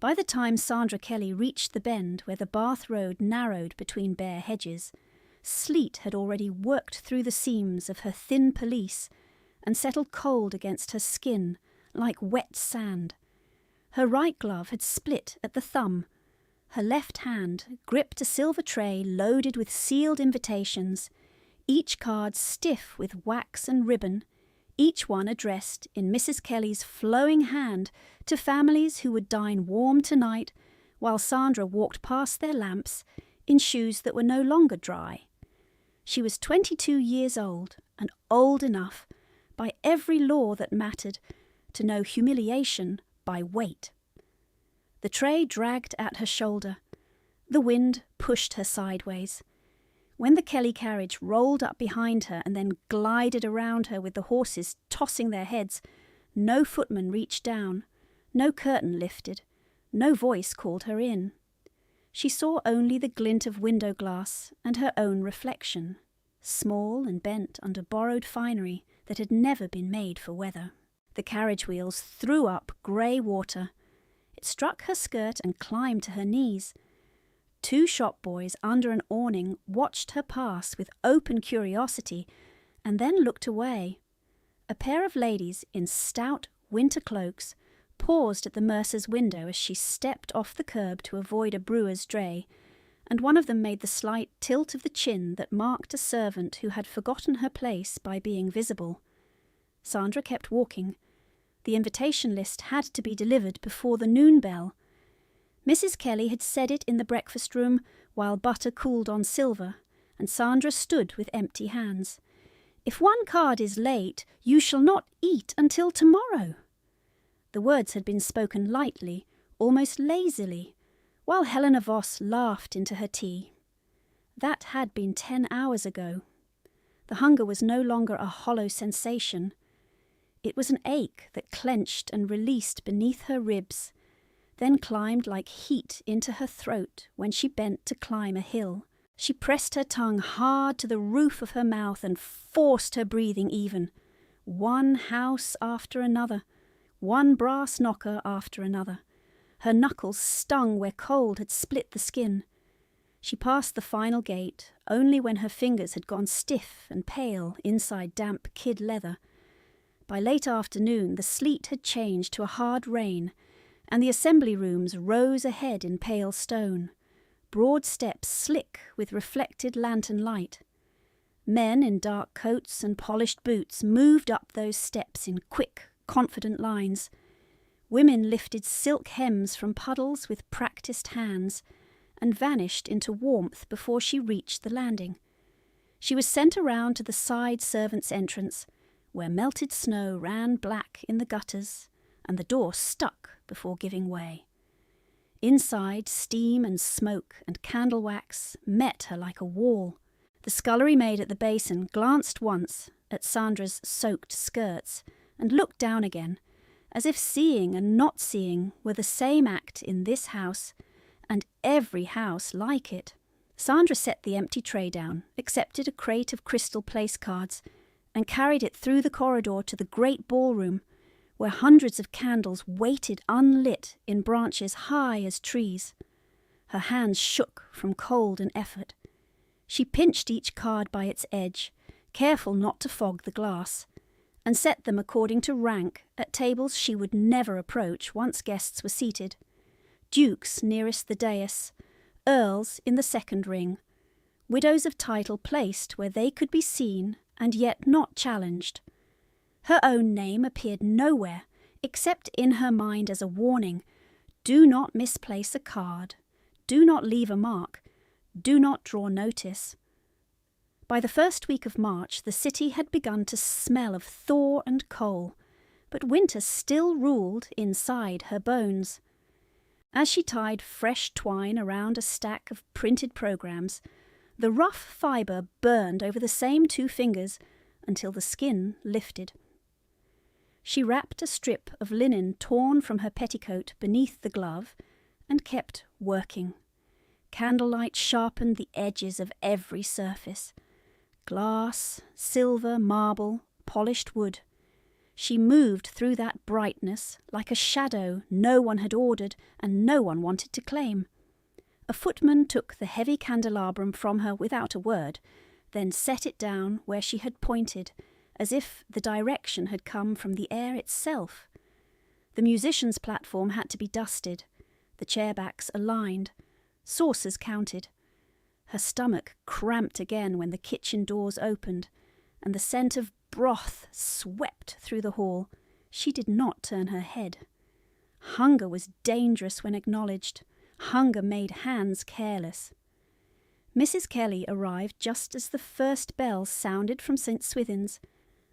By the time Sandra Kelly reached the bend where the Bath road narrowed between bare hedges, sleet had already worked through the seams of her thin pelisse and settled cold against her skin like wet sand. Her right glove had split at the thumb. Her left hand gripped a silver tray loaded with sealed invitations, each card stiff with wax and ribbon, each one addressed in Mrs. Kelly's flowing hand to families who would dine warm tonight while Sandra walked past their lamps in shoes that were no longer dry. She was 22 years old and old enough, by every law that mattered, to know humiliation by weight. The tray dragged at her shoulder. The wind pushed her sideways. When the Kelly carriage rolled up behind her and then glided around her with the horses tossing their heads, no footman reached down, no curtain lifted, no voice called her in. She saw only the glint of window glass and her own reflection, small and bent under borrowed finery that had never been made for weather. The carriage wheels threw up grey water. It struck her skirt and climbed to her knees. 2 shop boys under an awning watched her pass with open curiosity and then looked away. A pair of ladies in stout winter cloaks paused at the mercer's window as she stepped off the curb to avoid a brewer's dray, and one of them made the slight tilt of the chin that marked a servant who had forgotten her place by being visible. Sandra kept walking. The invitation list had to be delivered before the noon bell. Mrs. Kelly had said it in the breakfast room while butter cooled on silver, and Sandra stood with empty hands. "If one card is late, you shall not eat until tomorrow." The words had been spoken lightly, almost lazily, while Helena Voss laughed into her tea. That had been 10 hours ago. The hunger was no longer a hollow sensation. It was an ache that clenched and released beneath her ribs, then climbed like heat into her throat when she bent to climb a hill. She pressed her tongue hard to the roof of her mouth and forced her breathing even. One house after another, one brass knocker after another. Her knuckles stung where cold had split the skin. She passed the final gate only when her fingers had gone stiff and pale inside damp kid leather. By late afternoon the sleet had changed to a hard rain, and the assembly rooms rose ahead in pale stone, broad steps slick with reflected lantern light. Men in dark coats and polished boots moved up those steps in quick, confident lines. Women lifted silk hems from puddles with practised hands and vanished into warmth before she reached the landing. She was sent around to the side servants' entrance, where melted snow ran black in the gutters and the door stuck before giving way. Inside, steam and smoke and candle wax met her like a wall. The scullery maid at the basin glanced once at Sandra's soaked skirts and looked down again, as if seeing and not seeing were the same act in this house and every house like it. Sandra set the empty tray down, accepted a crate of crystal place cards, and carried it through the corridor to the great ballroom, where hundreds of candles waited unlit in branches high as trees. Her hands shook from cold and effort. She pinched each card by its edge, careful not to fog the glass, and set them according to rank at tables she would never approach once guests were seated. Dukes nearest the dais, earls in the second ring, widows of title placed where they could be seen and yet not challenged. Her own name appeared nowhere except in her mind as a warning: do not misplace a card, do not leave a mark, do not draw notice. By the first week of March the city had begun to smell of thaw and coal, but winter still ruled inside her bones. As she tied fresh twine around a stack of printed programmes, the rough fibre burned over the same 2 fingers until the skin lifted. She wrapped a strip of linen torn from her petticoat beneath the glove and kept working. Candlelight sharpened the edges of every surface: glass, silver, marble, polished wood. She moved through that brightness like a shadow no one had ordered and no one wanted to claim. A footman took the heavy candelabrum from her without a word, then set it down where she had pointed, as if the direction had come from the air itself. The musicians' platform had to be dusted, the chairbacks aligned, saucers counted. Her stomach cramped again when the kitchen doors opened, and the scent of broth swept through the hall. She did not turn her head. Hunger was dangerous when acknowledged. Hunger made hands careless. Mrs. Kelly arrived just as the first bell sounded from St. Swithin's,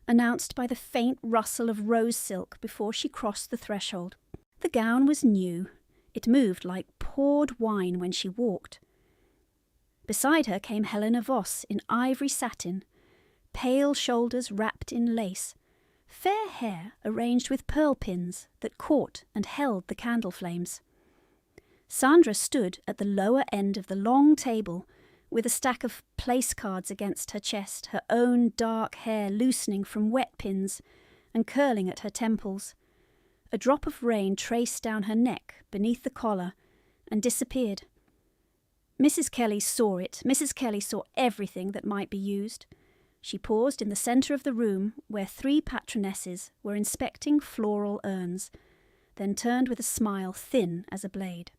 announced by the faint rustle of rose silk before she crossed the threshold. The gown was new. It moved like poured wine when she walked. Beside her came Helena Voss in ivory satin, pale shoulders wrapped in lace, fair hair arranged with pearl pins that caught and held the candle flames. Sandra stood at the lower end of the long table with a stack of place cards against her chest, her own dark hair loosening from wet pins and curling at her temples. A drop of rain traced down her neck beneath the collar and disappeared. Mrs. Kelly saw it. Mrs. Kelly saw everything that might be used. She paused in the centre of the room where 3 patronesses were inspecting floral urns, then turned with a smile thin as a blade.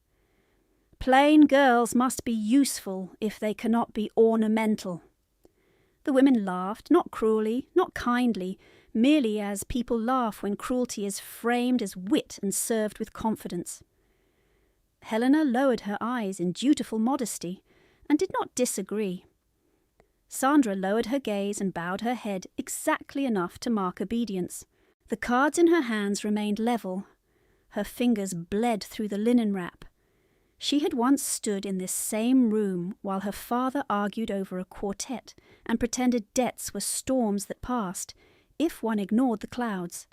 Plain girls must be useful if they cannot be ornamental. The women laughed, not cruelly, not kindly, merely as people laugh when cruelty is framed as wit and served with confidence. Helena lowered her eyes in dutiful modesty and did not disagree. Sandra lowered her gaze and bowed her head exactly enough to mark obedience. The cards in her hands remained level. Her fingers bled through the linen wrap. She had once stood in this same room while her father argued over a quartet and pretended debts were storms that passed, if one ignored the clouds.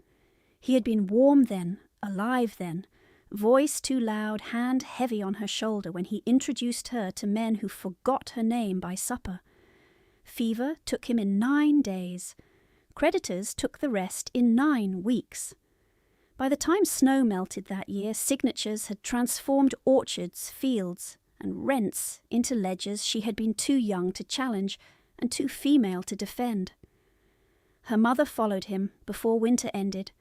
He had been warm then, alive then, voice too loud, hand heavy on her shoulder when he introduced her to men who forgot her name by supper. Fever took him in 9 days. Creditors took the rest in 9 weeks. By the time snow melted that year, signatures had transformed orchards, fields, and rents into ledgers she had been too young to challenge and too female to defend. Her mother followed him before winter ended,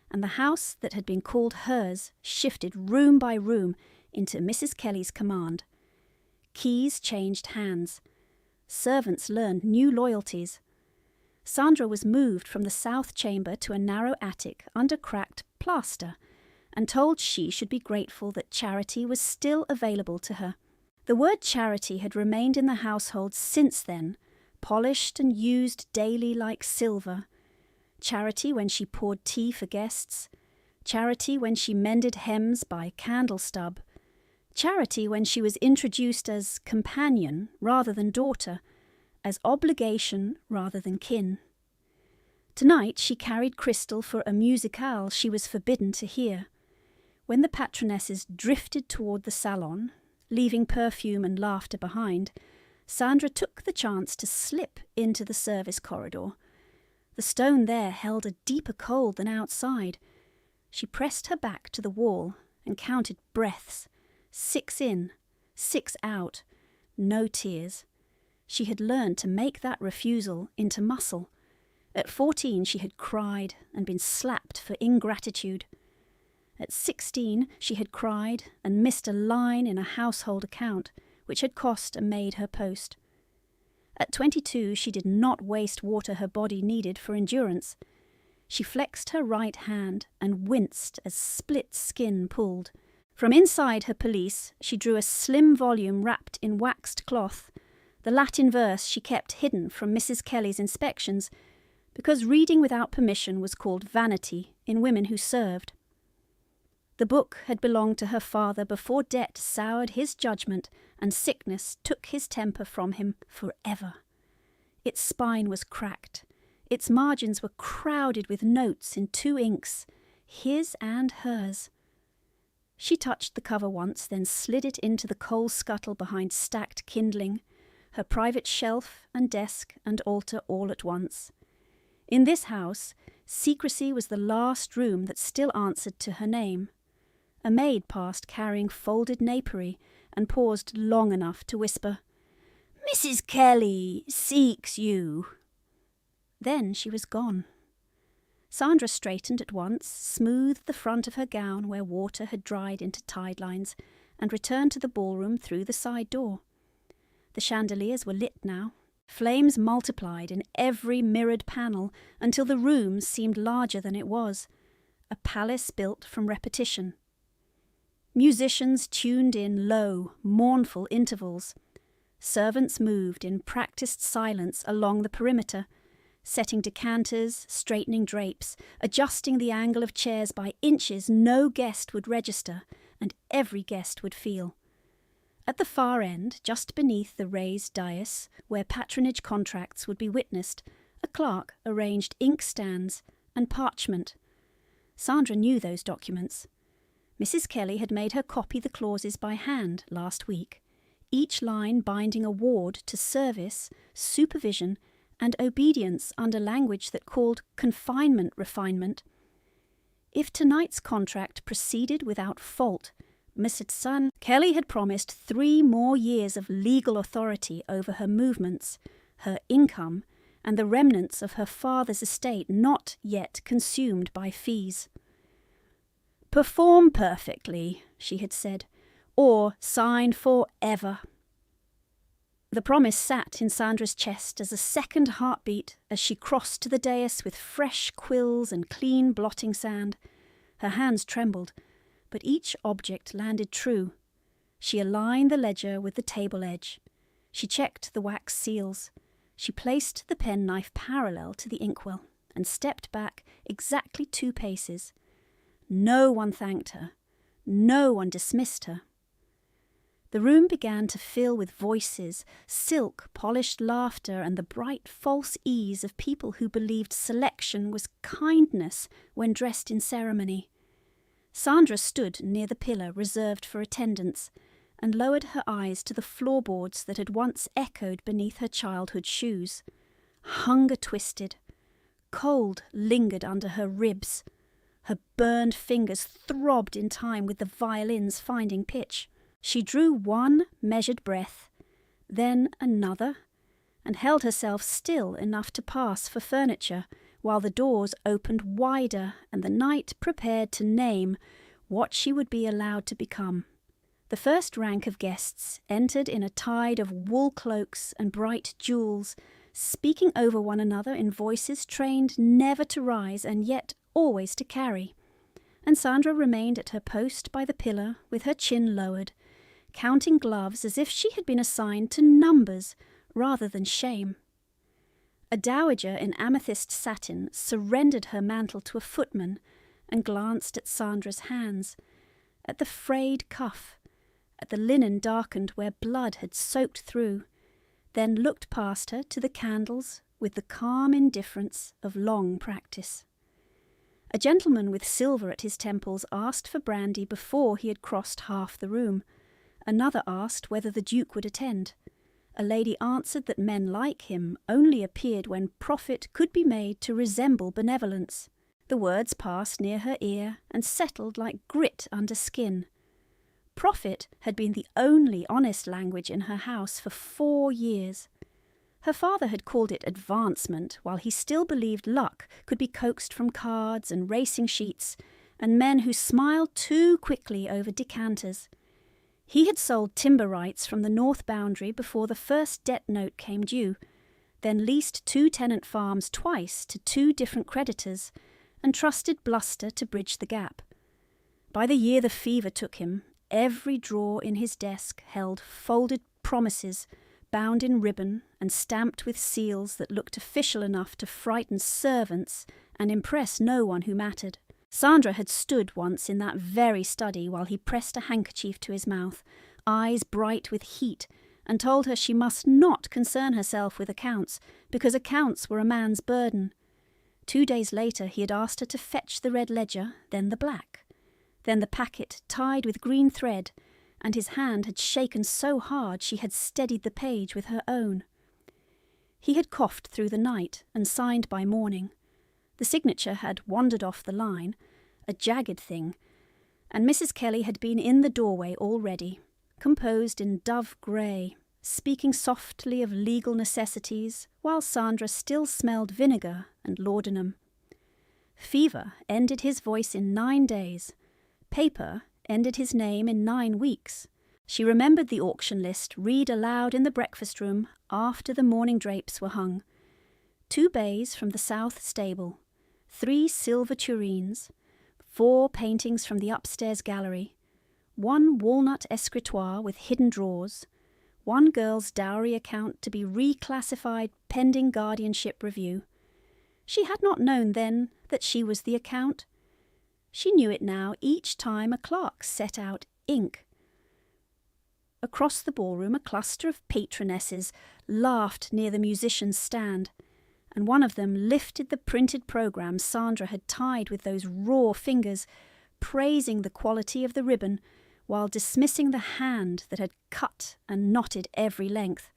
and the house that had been called hers shifted room by room into Mrs. Kelly's command. Keys changed hands. Servants learned new loyalties. Sandra was moved from the south chamber to a narrow attic under cracked plaster, and told she should be grateful that charity was still available to her. The word charity had remained in the household since then, polished and used daily like silver. Charity when she poured tea for guests, charity when she mended hems by candle stub, charity when she was introduced as companion rather than daughter, as obligation rather than kin. Tonight she carried Crystal for a musicale she was forbidden to hear. When the patronesses drifted toward the salon, leaving perfume and laughter behind, Sandra took the chance to slip into the service corridor. The stone there held a deeper cold than outside. She pressed her back to the wall and counted breaths. 6 in, 6 out, no tears. She had learned to make that refusal into muscle. At 14 she had cried and been slapped for ingratitude. At 16 she had cried and missed a line in a household account, which had cost a maid her post. At 22 she did not waste water her body needed for endurance. She flexed her right hand and winced as split skin pulled. From inside her pelisse she drew a slim volume wrapped in waxed cloth. The Latin verse she kept hidden from Mrs. Kelly's inspections, because reading without permission was called vanity in women who served. The book had belonged to her father before debt soured his judgment and sickness took his temper from him forever. Its spine was cracked. Its margins were crowded with notes in 2 inks, his and hers. She touched the cover once, then slid it into the coal scuttle behind stacked kindling, her private shelf and desk and altar all at once. In this house, Secrecy was the last room that still answered to her name. A maid passed carrying folded napery and paused long enough to whisper, "Mrs. Kelly seeks you." Then she was gone. Sandra straightened at once, smoothed the front of her gown where water had dried into tide lines, and returned to the ballroom through the side door. The chandeliers were lit now. Flames multiplied in every mirrored panel until the room seemed larger than it was, a palace built from repetition. Musicians tuned in low, mournful intervals. Servants moved in practiced silence along the perimeter, setting decanters, straightening drapes, adjusting the angle of chairs by inches no guest would register and every guest would feel. At the far end, just beneath the raised dais, where patronage contracts would be witnessed, a clerk arranged inkstands and parchment. Sandra knew those documents. Mrs. Kelly had made her copy the clauses by hand last week, each line binding a ward to service, supervision, and obedience under language that called confinement refinement. If tonight's contract proceeded without fault, Mrs. Son Kelly had promised 3 more years of legal authority over her movements, her income, and the remnants of her father's estate not yet consumed by fees. "Perform perfectly," she had said, "or sign forever." The promise sat in Sandra's chest as a second heartbeat as she crossed to the dais with fresh quills and clean blotting sand. Her hands trembled, but each object landed true. She aligned the ledger with the table edge. She checked the wax seals. She placed the penknife parallel to the inkwell and stepped back exactly 2 paces. No one thanked her. No one dismissed her. The room began to fill with voices, silk, polished laughter, and the bright, false ease of people who believed selection was kindness when dressed in ceremony. Sandra stood near the pillar reserved for attendance and lowered her eyes to the floorboards that had once echoed beneath her childhood shoes. Hunger twisted. Cold lingered under her ribs. Her burned fingers throbbed in time with the violins finding pitch. She drew 1 measured breath, then another, and held herself still enough to pass for furniture, while the doors opened wider and the night prepared to name what she would be allowed to become. The first rank of guests entered in a tide of wool cloaks and bright jewels, speaking over one another in voices trained never to rise and yet always to carry. And Sandra remained at her post by the pillar with her chin lowered, counting gloves as if she had been assigned to numbers rather than shame. A dowager in amethyst satin surrendered her mantle to a footman and glanced at Sandra's hands, at the frayed cuff, at the linen darkened where blood had soaked through, then looked past her to the candles with the calm indifference of long practice. A gentleman with silver at his temples asked for brandy before he had crossed half the room. Another asked whether the Duke would attend. A lady answered that men like him only appeared when profit could be made to resemble benevolence. The words passed near her ear and settled like grit under skin. Profit had been the only honest language in her house for 4 years. Her father had called it advancement, while he still believed luck could be coaxed from cards and racing sheets, and men who smiled too quickly over decanters. He had sold timber rights from the north boundary before the first debt note came due, then leased 2 tenant farms twice to 2 different creditors, and trusted bluster to bridge the gap. By the year the fever took him, every drawer in his desk held folded promises, bound in ribbon and stamped with seals that looked official enough to frighten servants and impress no one who mattered. Sandra had stood once in that very study while he pressed a handkerchief to his mouth, eyes bright with heat, and told her she must not concern herself with accounts, because accounts were a man's burden. 2 days later he had asked her to fetch the red ledger, then the black, then the packet tied with green thread, and his hand had shaken so hard she had steadied the page with her own. He had coughed through the night and signed by morning. The signature had wandered off the line, a jagged thing, and Mrs. Kelly had been in the doorway already, composed in dove grey, speaking softly of legal necessities, while Sandra still smelled vinegar and laudanum. Fever ended his voice in 9 days. Paper ended his name in 9 weeks. She remembered the auction list read aloud in the breakfast room after the mourning drapes were hung. 2 bays from the south stable, 3 silver tureens, 4 paintings from the upstairs gallery, 1 walnut escritoire with hidden drawers, 1 girl's dowry account to be reclassified pending guardianship review. She had not known then that she was the account. She knew it now each time a clerk set out ink. Across the ballroom a cluster of patronesses laughed near the musician's stand, and one of them lifted the printed programme Sandra had tied with those raw fingers, praising the quality of the ribbon while dismissing the hand that had cut and knotted every length.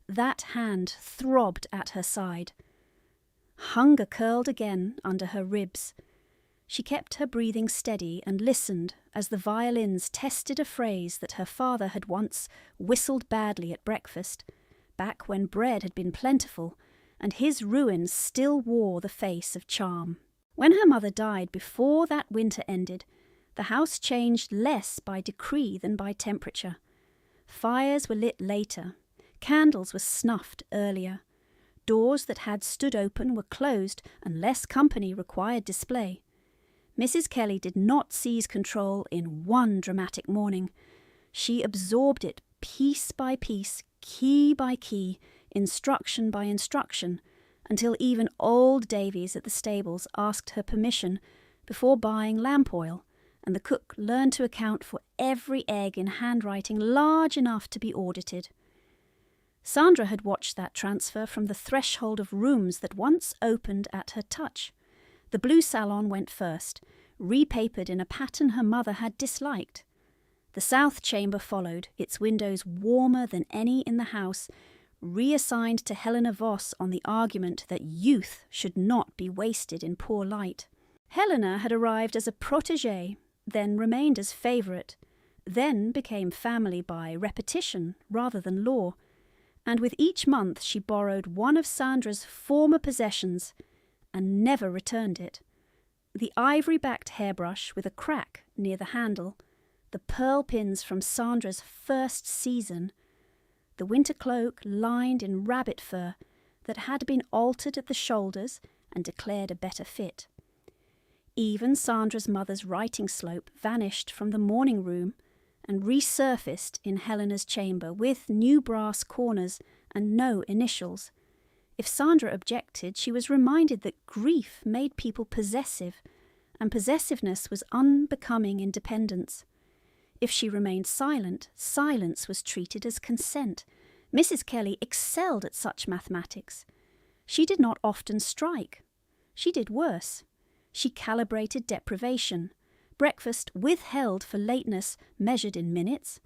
That hand throbbed at her side. Hunger curled again under her ribs. She kept her breathing steady and listened as the violins tested a phrase that her father had once whistled badly at breakfast, back when bread had been plentiful, and his ruins still wore the face of charm. When her mother died before that winter ended, the house changed less by decree than by temperature. Fires were lit later, candles were snuffed earlier. Doors that had stood open were closed, and less company required display. Mrs. Kelly did not seize control in one dramatic morning. She absorbed it piece by piece, key by key, instruction by instruction, until even old Davies at the stables asked her permission before buying lamp oil, and the cook learned to account for every egg in handwriting large enough to be audited. Sandra had watched that transfer from the threshold of rooms that once opened at her touch. The blue salon went first, repapered in a pattern her mother had disliked. The south chamber followed, its windows warmer than any in the house, reassigned to Helena Voss on the argument that youth should not be wasted in poor light. Helena had arrived as a protégée, then remained as favourite, then became family by repetition rather than law, and with each month she borrowed one of Sandra's former possessions and never returned it. The ivory-backed hairbrush with a crack near the handle, the pearl pins from Sandra's first season, the winter cloak lined in rabbit fur that had been altered at the shoulders and declared a better fit. Even Sandra's mother's writing slope vanished from the morning room and resurfaced in Helena's chamber with new brass corners and no initials. If Sandra objected, she was reminded that grief made people possessive, and possessiveness was unbecoming independence. If she remained silent, silence was treated as consent. Mrs. Kelly excelled at such mathematics. She did not often strike. She did worse. She calibrated deprivation. Breakfast withheld for lateness measured in minutes.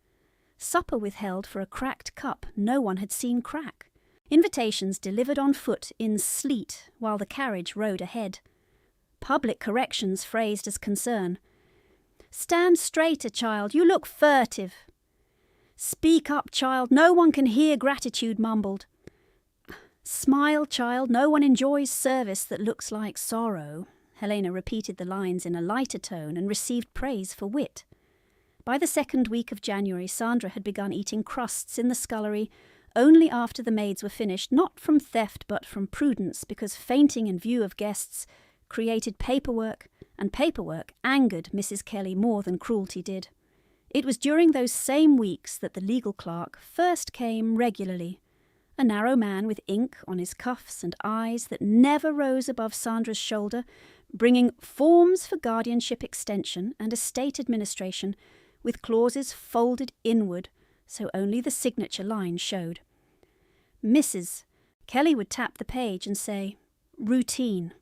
Supper withheld for a cracked cup no one had seen crack. Invitations delivered on foot in sleet while the carriage rode ahead. Public corrections phrased as concern. "Stand straighter, child, you look furtive." "Speak up, child, no one can hear gratitude mumbled." "Smile, child, no one enjoys service that looks like sorrow." Helena repeated the lines in a lighter tone and received praise for wit. By the second week of January, Sandra had begun eating crusts in the scullery only after the maids were finished, not from theft but from prudence, because fainting in view of guests created paperwork, and paperwork angered Mrs. Kelly more than cruelty did. It was during those same weeks that the legal clerk first came regularly, a narrow man with ink on his cuffs and eyes that never rose above Sandra's shoulder, bringing forms for guardianship extension and estate administration with clauses folded inward so only the signature line showed. "Mrs." Kelly would tap the page and say, "Routine,"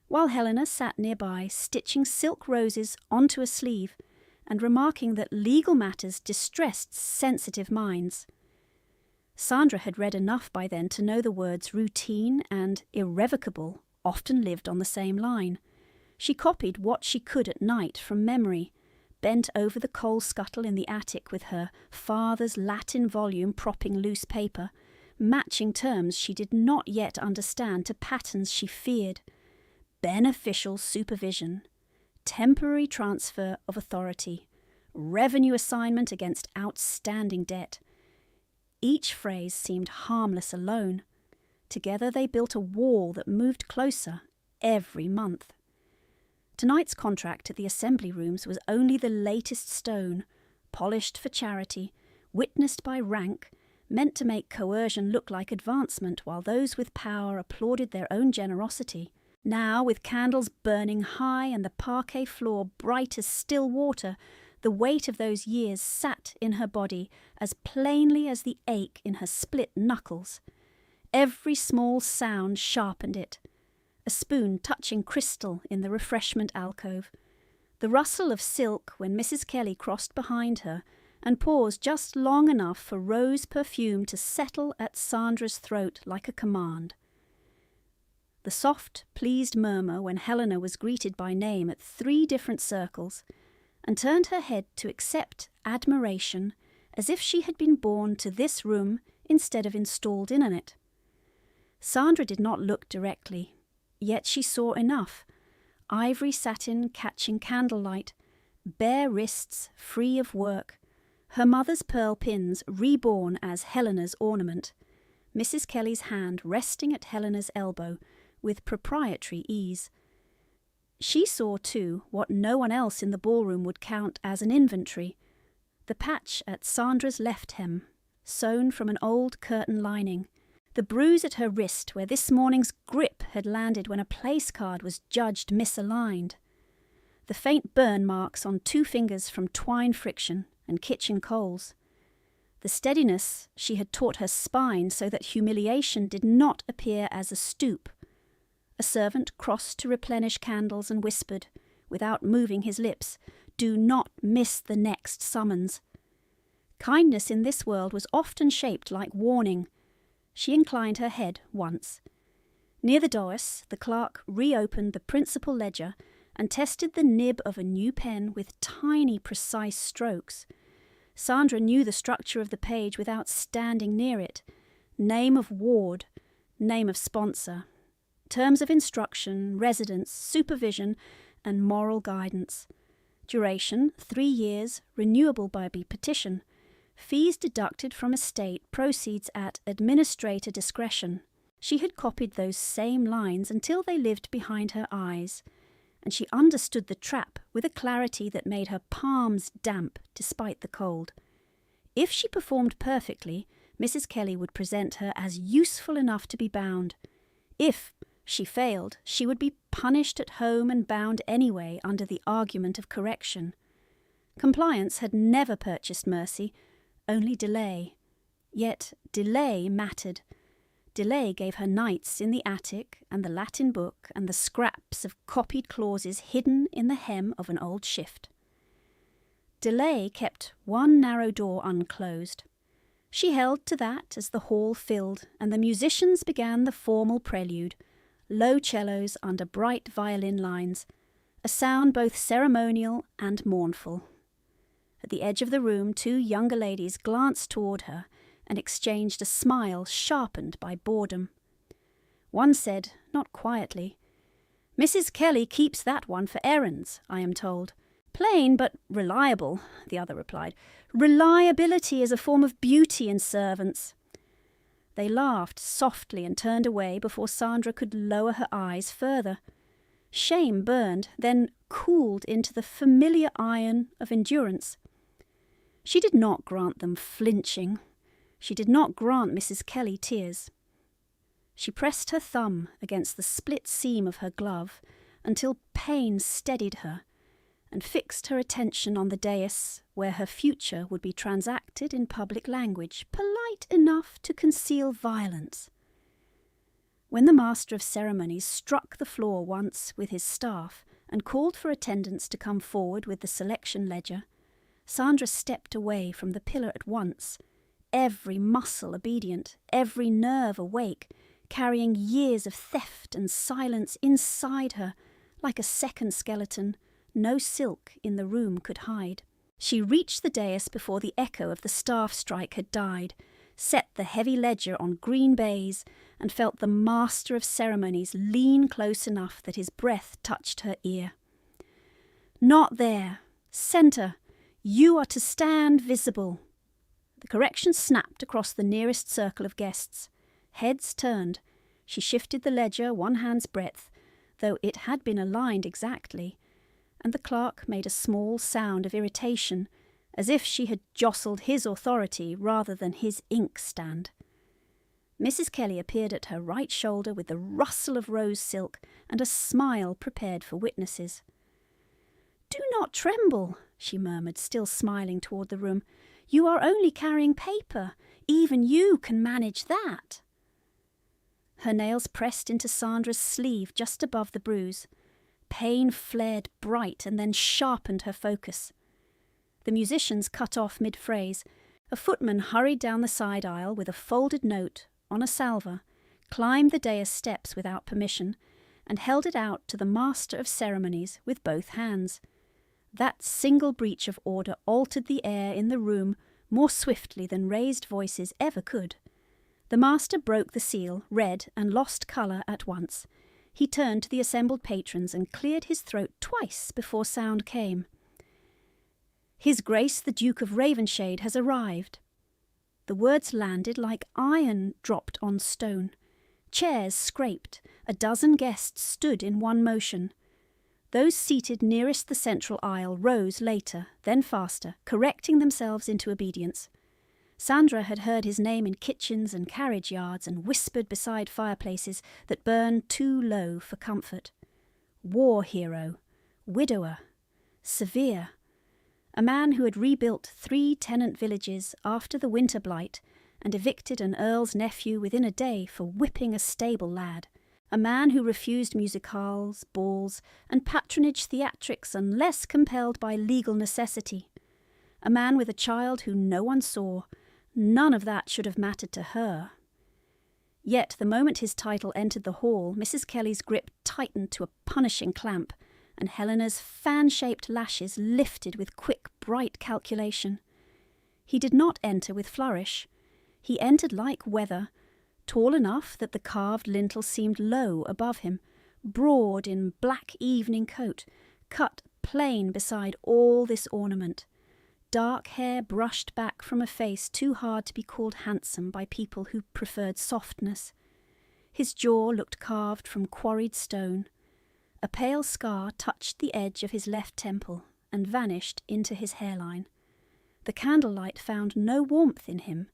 while Helena sat nearby stitching silk roses onto a sleeve and remarking that legal matters distressed sensitive minds. Sandra had read enough by then to know the words routine and irrevocable often lived on the same line. She copied what she could at night from memory, bent over the coal scuttle in the attic with her father's Latin volume propping loose paper, matching terms she did not yet understand to patterns she feared. Beneficial supervision, temporary transfer of authority, revenue assignment against outstanding debt. Each phrase seemed harmless alone. Together they built a wall that moved closer every month. Tonight's contract at the assembly rooms was only the latest stone, polished for charity, witnessed by rank, meant to make coercion look like advancement while those with power applauded their own generosity. Now, with candles burning high and the parquet floor bright as still water, the weight of those years sat in her body as plainly as the ache in her split knuckles. Every small sound sharpened it. A spoon touching crystal in the refreshment alcove, the rustle of silk when Mrs. Kelly crossed behind her and paused just long enough for rose perfume to settle at Sandra's throat like a command. The soft, pleased murmur when Helena was greeted by name at 3 different circles and turned her head to accept admiration as if she had been born to this room instead of installed in it. Sandra did not look directly, yet she saw enough. Ivory satin catching candlelight, bare wrists free of work, her mother's pearl pins reborn as Helena's ornament, Mrs. Kelly's hand resting at Helena's elbow with proprietary ease. She saw, too, what no one else in the ballroom would count as an inventory, the patch at Sandra's left hem, sewn from an old curtain lining, the bruise at her wrist where this morning's grip had landed when a place card was judged misaligned, the faint burn marks on 2 fingers from twine friction and kitchen coals, the steadiness she had taught her spine so that humiliation did not appear as a stoop. A servant crossed to replenish candles and whispered, without moving his lips, "Do not miss the next summons." Kindness in this world was often shaped like warning. She inclined her head once. Near the dais, the clerk reopened the principal ledger and tested the nib of a new pen with tiny, precise strokes. Sandra knew the structure of the page without standing near it. Name of ward, name of sponsor, terms of instruction, residence, supervision, and moral guidance. Duration, 3 years, renewable by petition. Fees deducted from estate, proceeds at administrator discretion. She had copied those same lines until they lived behind her eyes, and she understood the trap with a clarity that made her palms damp despite the cold. If she performed perfectly, Mrs. Kelly would present her as useful enough to be bound. If she failed, she would be punished at home and bound anyway under the argument of correction. Compliance had never purchased mercy, only delay. Yet delay mattered. Delay gave her nights in the attic and the Latin book and the scraps of copied clauses hidden in the hem of an old shift. Delay kept one narrow door unclosed. She held to that as the hall filled and the musicians began the formal prelude, low cellos under bright violin lines, a sound both ceremonial and mournful. At the edge of the room, 2 younger ladies glanced toward her and exchanged a smile sharpened by boredom. One said, not quietly, "Mrs. Kelly keeps that one for errands, I am told." "Plain but reliable," the other replied. "Reliability is a form of beauty in servants." They laughed softly and turned away before Sandra could lower her eyes further. Shame burned, then cooled into the familiar iron of endurance. She did not grant them flinching. She did not grant Mrs. Kelly tears. She pressed her thumb against the split seam of her glove until pain steadied her, and fixed her attention on the dais where her future would be transacted in public language, polite enough to conceal violence. When the master of ceremonies struck the floor once with his staff and called for attendants to come forward with the selection ledger, Sandra stepped away from the pillar at once, every muscle obedient, every nerve awake, carrying years of theft and silence inside her, like a second skeleton no silk in the room could hide. She reached the dais before the echo of the staff strike had died, set the heavy ledger on green baize, and felt the master of ceremonies lean close enough that his breath touched her ear. "Not there. Centre. You are to stand visible." The correction snapped across the nearest circle of guests. Heads turned. She shifted the ledger one hand's breadth, though it had been aligned exactly, and the clerk made a small sound of irritation, as if she had jostled his authority rather than his inkstand. Mrs. Kelly appeared at her right shoulder with the rustle of rose silk and a smile prepared for witnesses. "Do not tremble," she murmured, still smiling toward the room. "You are only carrying paper. Even you can manage that." Her nails pressed into Sandra's sleeve just above the bruise. Pain flared bright and then sharpened her focus. The musicians cut off mid-phrase. A footman hurried down the side aisle with a folded note on a salver, climbed the dais steps without permission, and held it out to the master of ceremonies with both hands. That single breach of order altered the air in the room more swiftly than raised voices ever could. The master broke the seal, read, and lost colour at once. He turned to the assembled patrons and cleared his throat twice before sound came. "His Grace the Duke of Ravenshade has arrived." The words landed like iron dropped on stone. Chairs scraped. A dozen guests stood in one motion. Those seated nearest the central aisle rose later, then faster, correcting themselves into obedience. Sandra had heard his name in kitchens and carriage yards and whispered beside fireplaces that burned too low for comfort. War hero, widower, severe, a man who had rebuilt 3 tenant villages after the winter blight and evicted an earl's nephew within a day for whipping a stable lad. A man who refused music halls, balls, and patronage theatrics unless compelled by legal necessity. A man with a child who no one saw. None of that should have mattered to her. Yet the moment his title entered the hall, Mrs. Kelly's grip tightened to a punishing clamp, and Helena's fan-shaped lashes lifted with quick, bright calculation. He did not enter with flourish. He entered like weather, tall enough that the carved lintel seemed low above him, broad in black evening coat, cut plain beside all this ornament. Dark hair brushed back from a face too hard to be called handsome by people who preferred softness. His jaw looked carved from quarried stone. A pale scar touched the edge of his left temple and vanished into his hairline. The candlelight found no warmth in him.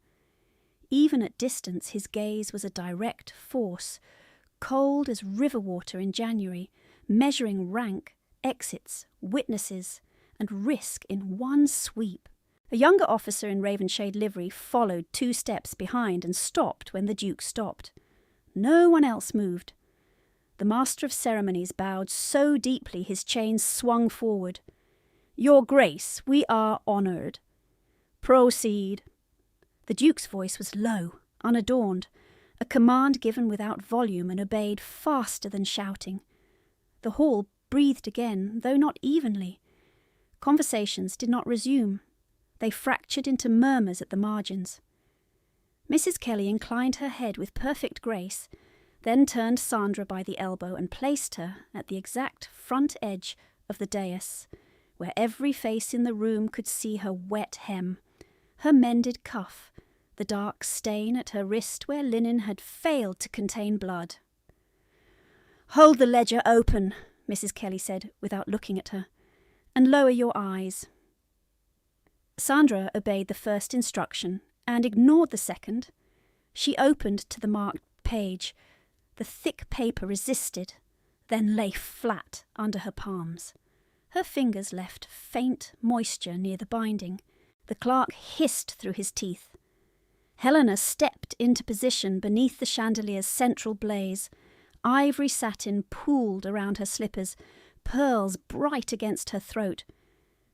Even at distance his gaze was a direct force, cold as river water in January, measuring rank, exits, witnesses, and risk in one sweep. A younger officer in Ravenshade livery followed 2 steps behind and stopped when the Duke stopped. No one else moved. The Master of Ceremonies bowed so deeply his chains swung forward. "Your Grace, we are honoured." "Proceed." The Duke's voice was low, unadorned, a command given without volume and obeyed faster than shouting. The hall breathed again, though not evenly. Conversations did not resume. They fractured into murmurs at the margins. Mrs. Kelly inclined her head with perfect grace, then turned Sandra by the elbow and placed her at the exact front edge of the dais, where every face in the room could see her wet hem, her mended cuff, the dark stain at her wrist where linen had failed to contain blood. "Hold the ledger open," Mrs. Kelly said without looking at her, "and lower your eyes." Sandra obeyed the first instruction and ignored the second. She opened to the marked page. The thick paper resisted, then lay flat under her palms. Her fingers left faint moisture near the binding. The clerk hissed through his teeth. Helena stepped into position beneath the chandelier's central blaze. Ivory satin pooled around her slippers, pearls bright against her throat.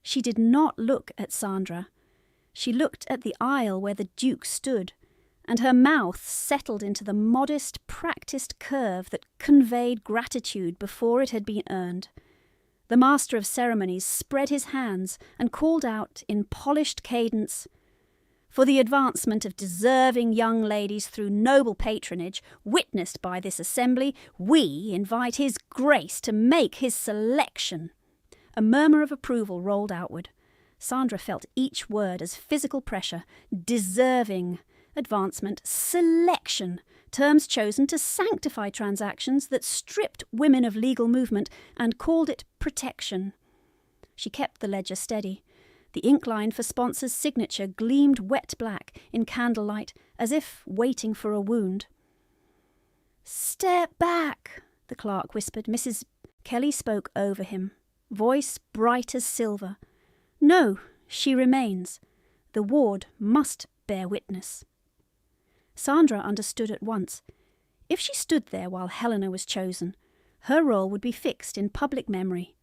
She did not look at Sandra. She looked at the aisle where the Duke stood, and her mouth settled into the modest, practised curve that conveyed gratitude before it had been earned. The master of ceremonies spread his hands and called out in polished cadence, "For the advancement of deserving young ladies through noble patronage, witnessed by this assembly, we invite His Grace to make his selection." A murmur of approval rolled outward. Sandra felt each word as physical pressure. Deserving, advancement, selection, terms chosen to sanctify transactions that stripped women of legal movement and called it protection. She kept the ledger steady. The ink line for sponsor's signature gleamed wet black in candlelight, as if waiting for a wound. "Step back," the clerk whispered. Mrs. Kelly spoke over him, voice bright as silver. "No, she remains. The ward must bear witness." Sandra understood at once. If she stood there while Helena was chosen, her role would be fixed in public memory.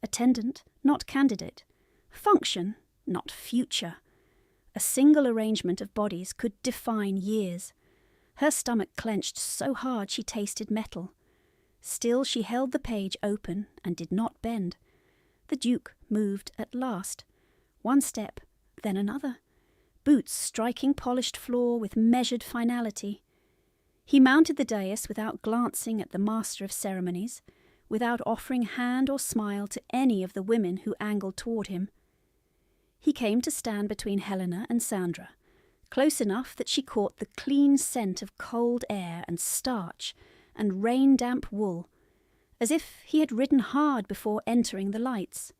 Attendant, not candidate. Function, not future. A single arrangement of bodies could define years. Her stomach clenched so hard she tasted metal. Still she held the page open and did not bend. The Duke moved at last. One step, then another. Boots striking polished floor with measured finality. He mounted the dais without glancing at the master of ceremonies, without offering hand or smile to any of the women who angled toward him. He came to stand between Helena and Sandra, close enough that she caught the clean scent of cold air and starch and rain-damp wool, as if he had ridden hard before entering the lights.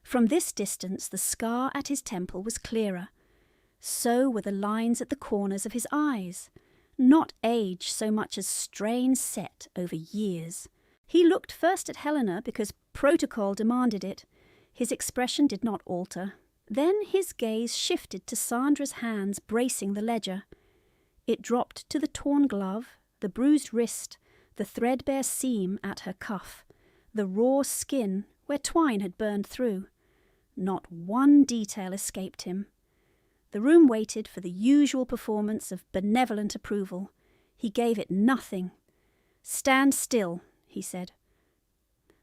From this distance the scar at his temple was clearer. So were the lines at the corners of his eyes, not age so much as strain set over years. He looked first at Helena because protocol demanded it. His expression did not alter. Then his gaze shifted to Sandra's hands bracing the ledger. It dropped to the torn glove, the bruised wrist, the threadbare seam at her cuff, the raw skin where twine had burned through. Not one detail escaped him. The room waited for the usual performance of benevolent approval. He gave it nothing. "Stand still," he said.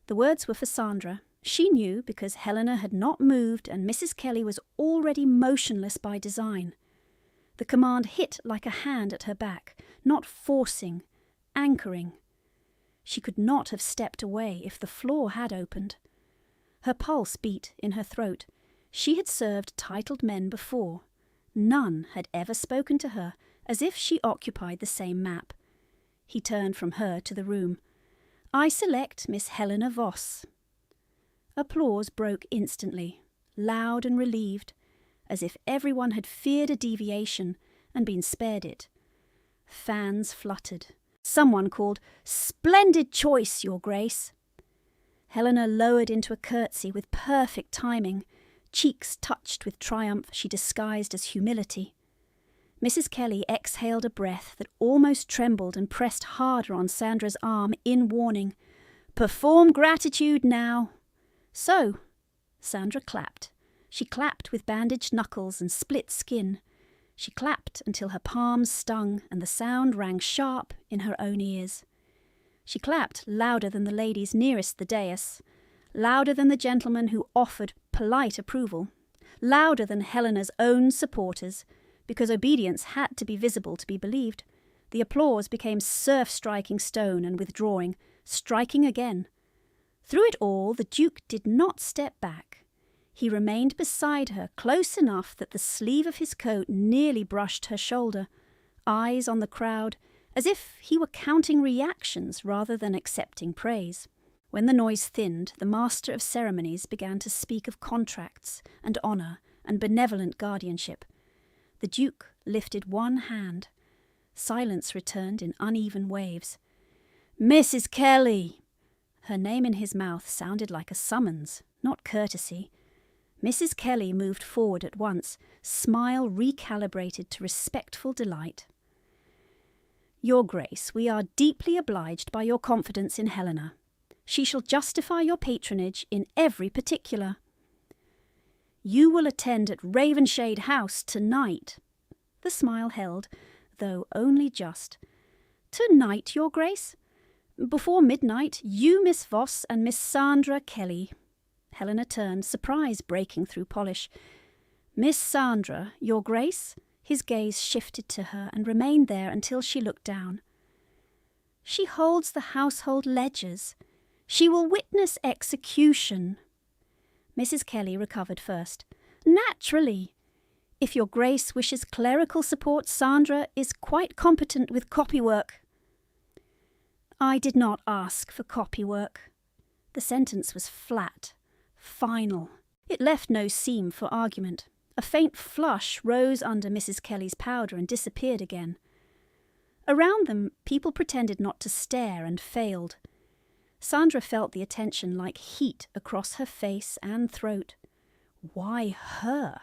The words were for Sandra. She knew because Helena had not moved and Mrs. Kelly was already motionless by design. The command hit like a hand at her back, not forcing, anchoring. She could not have stepped away if the floor had opened. Her pulse beat in her throat. She had served titled men before. None had ever spoken to her as if she occupied the same map. He turned from her to the room. "I select Miss Helena Voss." Applause broke instantly, loud and relieved, as if everyone had feared a deviation and been spared it. Fans fluttered. Someone called, "Splendid choice, Your Grace." Helena lowered into a curtsy with perfect timing. Cheeks touched with triumph she disguised as humility. Mrs. Kelly exhaled a breath that almost trembled and pressed harder on Sandra's arm in warning. "Perform gratitude now." "So." Sandra clapped. She clapped with bandaged knuckles and split skin. She clapped until her palms stung and the sound rang sharp in her own ears. She clapped louder than the ladies nearest the dais, louder than the gentlemen who offered polite approval, louder than Helena's own supporters, because obedience had to be visible to be believed. The applause became surf-striking stone and withdrawing, striking again. Through it all, the Duke did not step back. He remained beside her, close enough that the sleeve of his coat nearly brushed her shoulder, eyes on the crowd, as if he were counting reactions rather than accepting praise. When the noise thinned, the master of ceremonies began to speak of contracts and honour and benevolent guardianship. The Duke lifted one hand. Silence returned in uneven waves. "Mrs. Kelly!" Her name in his mouth sounded like a summons, not courtesy. Mrs. Kelly moved forward at once, smile recalibrated to respectful delight. "Your Grace, we are deeply obliged by your confidence in Helena. She shall justify your patronage in every particular. You will attend at Ravenshade House tonight." The The smile held, though only just. "Tonight, Your Grace? Before midnight, you, Miss Voss, and Miss Sandra Kelly." Helena turned, surprise breaking through polish. "Miss Sandra, Your Grace?" His gaze shifted to her and remained there until she looked down. "She holds the household ledgers. She will witness execution." Mrs. Kelly recovered first. "Naturally. If Your Grace wishes clerical support, Sandra is quite competent with copywork." "I did not ask for copywork." The sentence was flat, final. It left no seam for argument. A faint flush rose under Mrs. Kelly's powder and disappeared again. Around them, people pretended not to stare and failed. Sandra felt the attention like heat across her face and throat. Why her?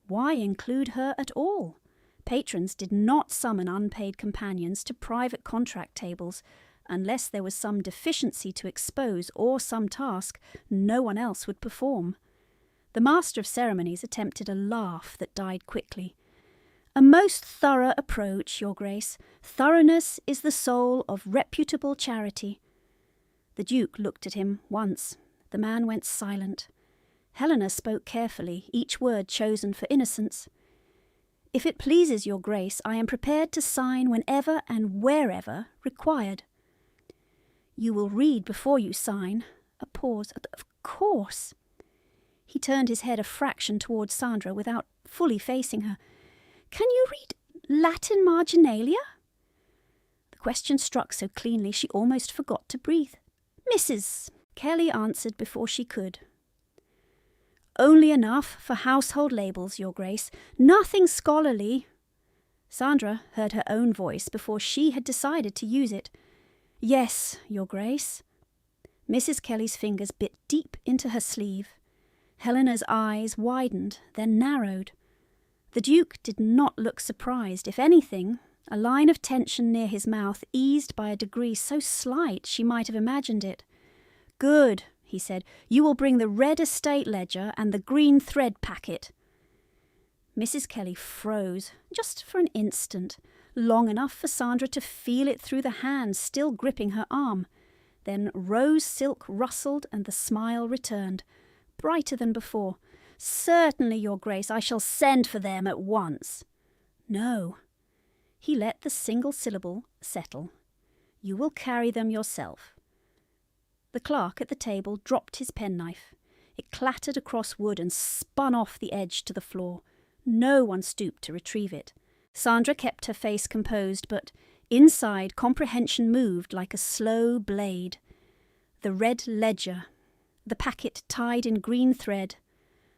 Why include her at all? Patrons did not summon unpaid companions to private contract tables unless there was some deficiency to expose or some task no one else would perform. The Master of Ceremonies attempted a laugh that died quickly. "A most thorough approach, Your Grace. Thoroughness is the soul of reputable charity." The Duke looked at him once. The man went silent. Helena spoke carefully, each word chosen for innocence. "If it pleases Your Grace, I am prepared to sign whenever and wherever required." "You will read before you sign." A pause. "Of course." He turned his head a fraction towards Sandra without fully facing her. "Can you read Latin marginalia?" The question struck so cleanly she almost forgot to breathe. "Mrs." Kelly answered before she could. "Only enough for household labels, Your Grace. Nothing scholarly." Sandra heard her own voice before she had decided to use it. "Yes, Your Grace." Mrs. Kelly's fingers bit deep into her sleeve. Helena's eyes widened, then narrowed. The Duke did not look surprised. If anything, a line of tension near his mouth eased by a degree so slight she might have imagined it. "Good," he said. "You will bring the red estate ledger and the green thread packet." Mrs. Kelly froze, just for an instant, long enough for Sandra to feel it through the hand still gripping her arm. Then rose silk rustled and the smile returned, brighter than before. "Certainly, Your Grace, I shall send for them at once." "No." He let the single syllable settle. "You will carry them yourself." The clerk at the table dropped his penknife. It clattered across wood and spun off the edge to the floor. No one stooped to retrieve it. Sandra kept her face composed, but inside comprehension moved like a slow blade. The red ledger, the packet tied in green thread.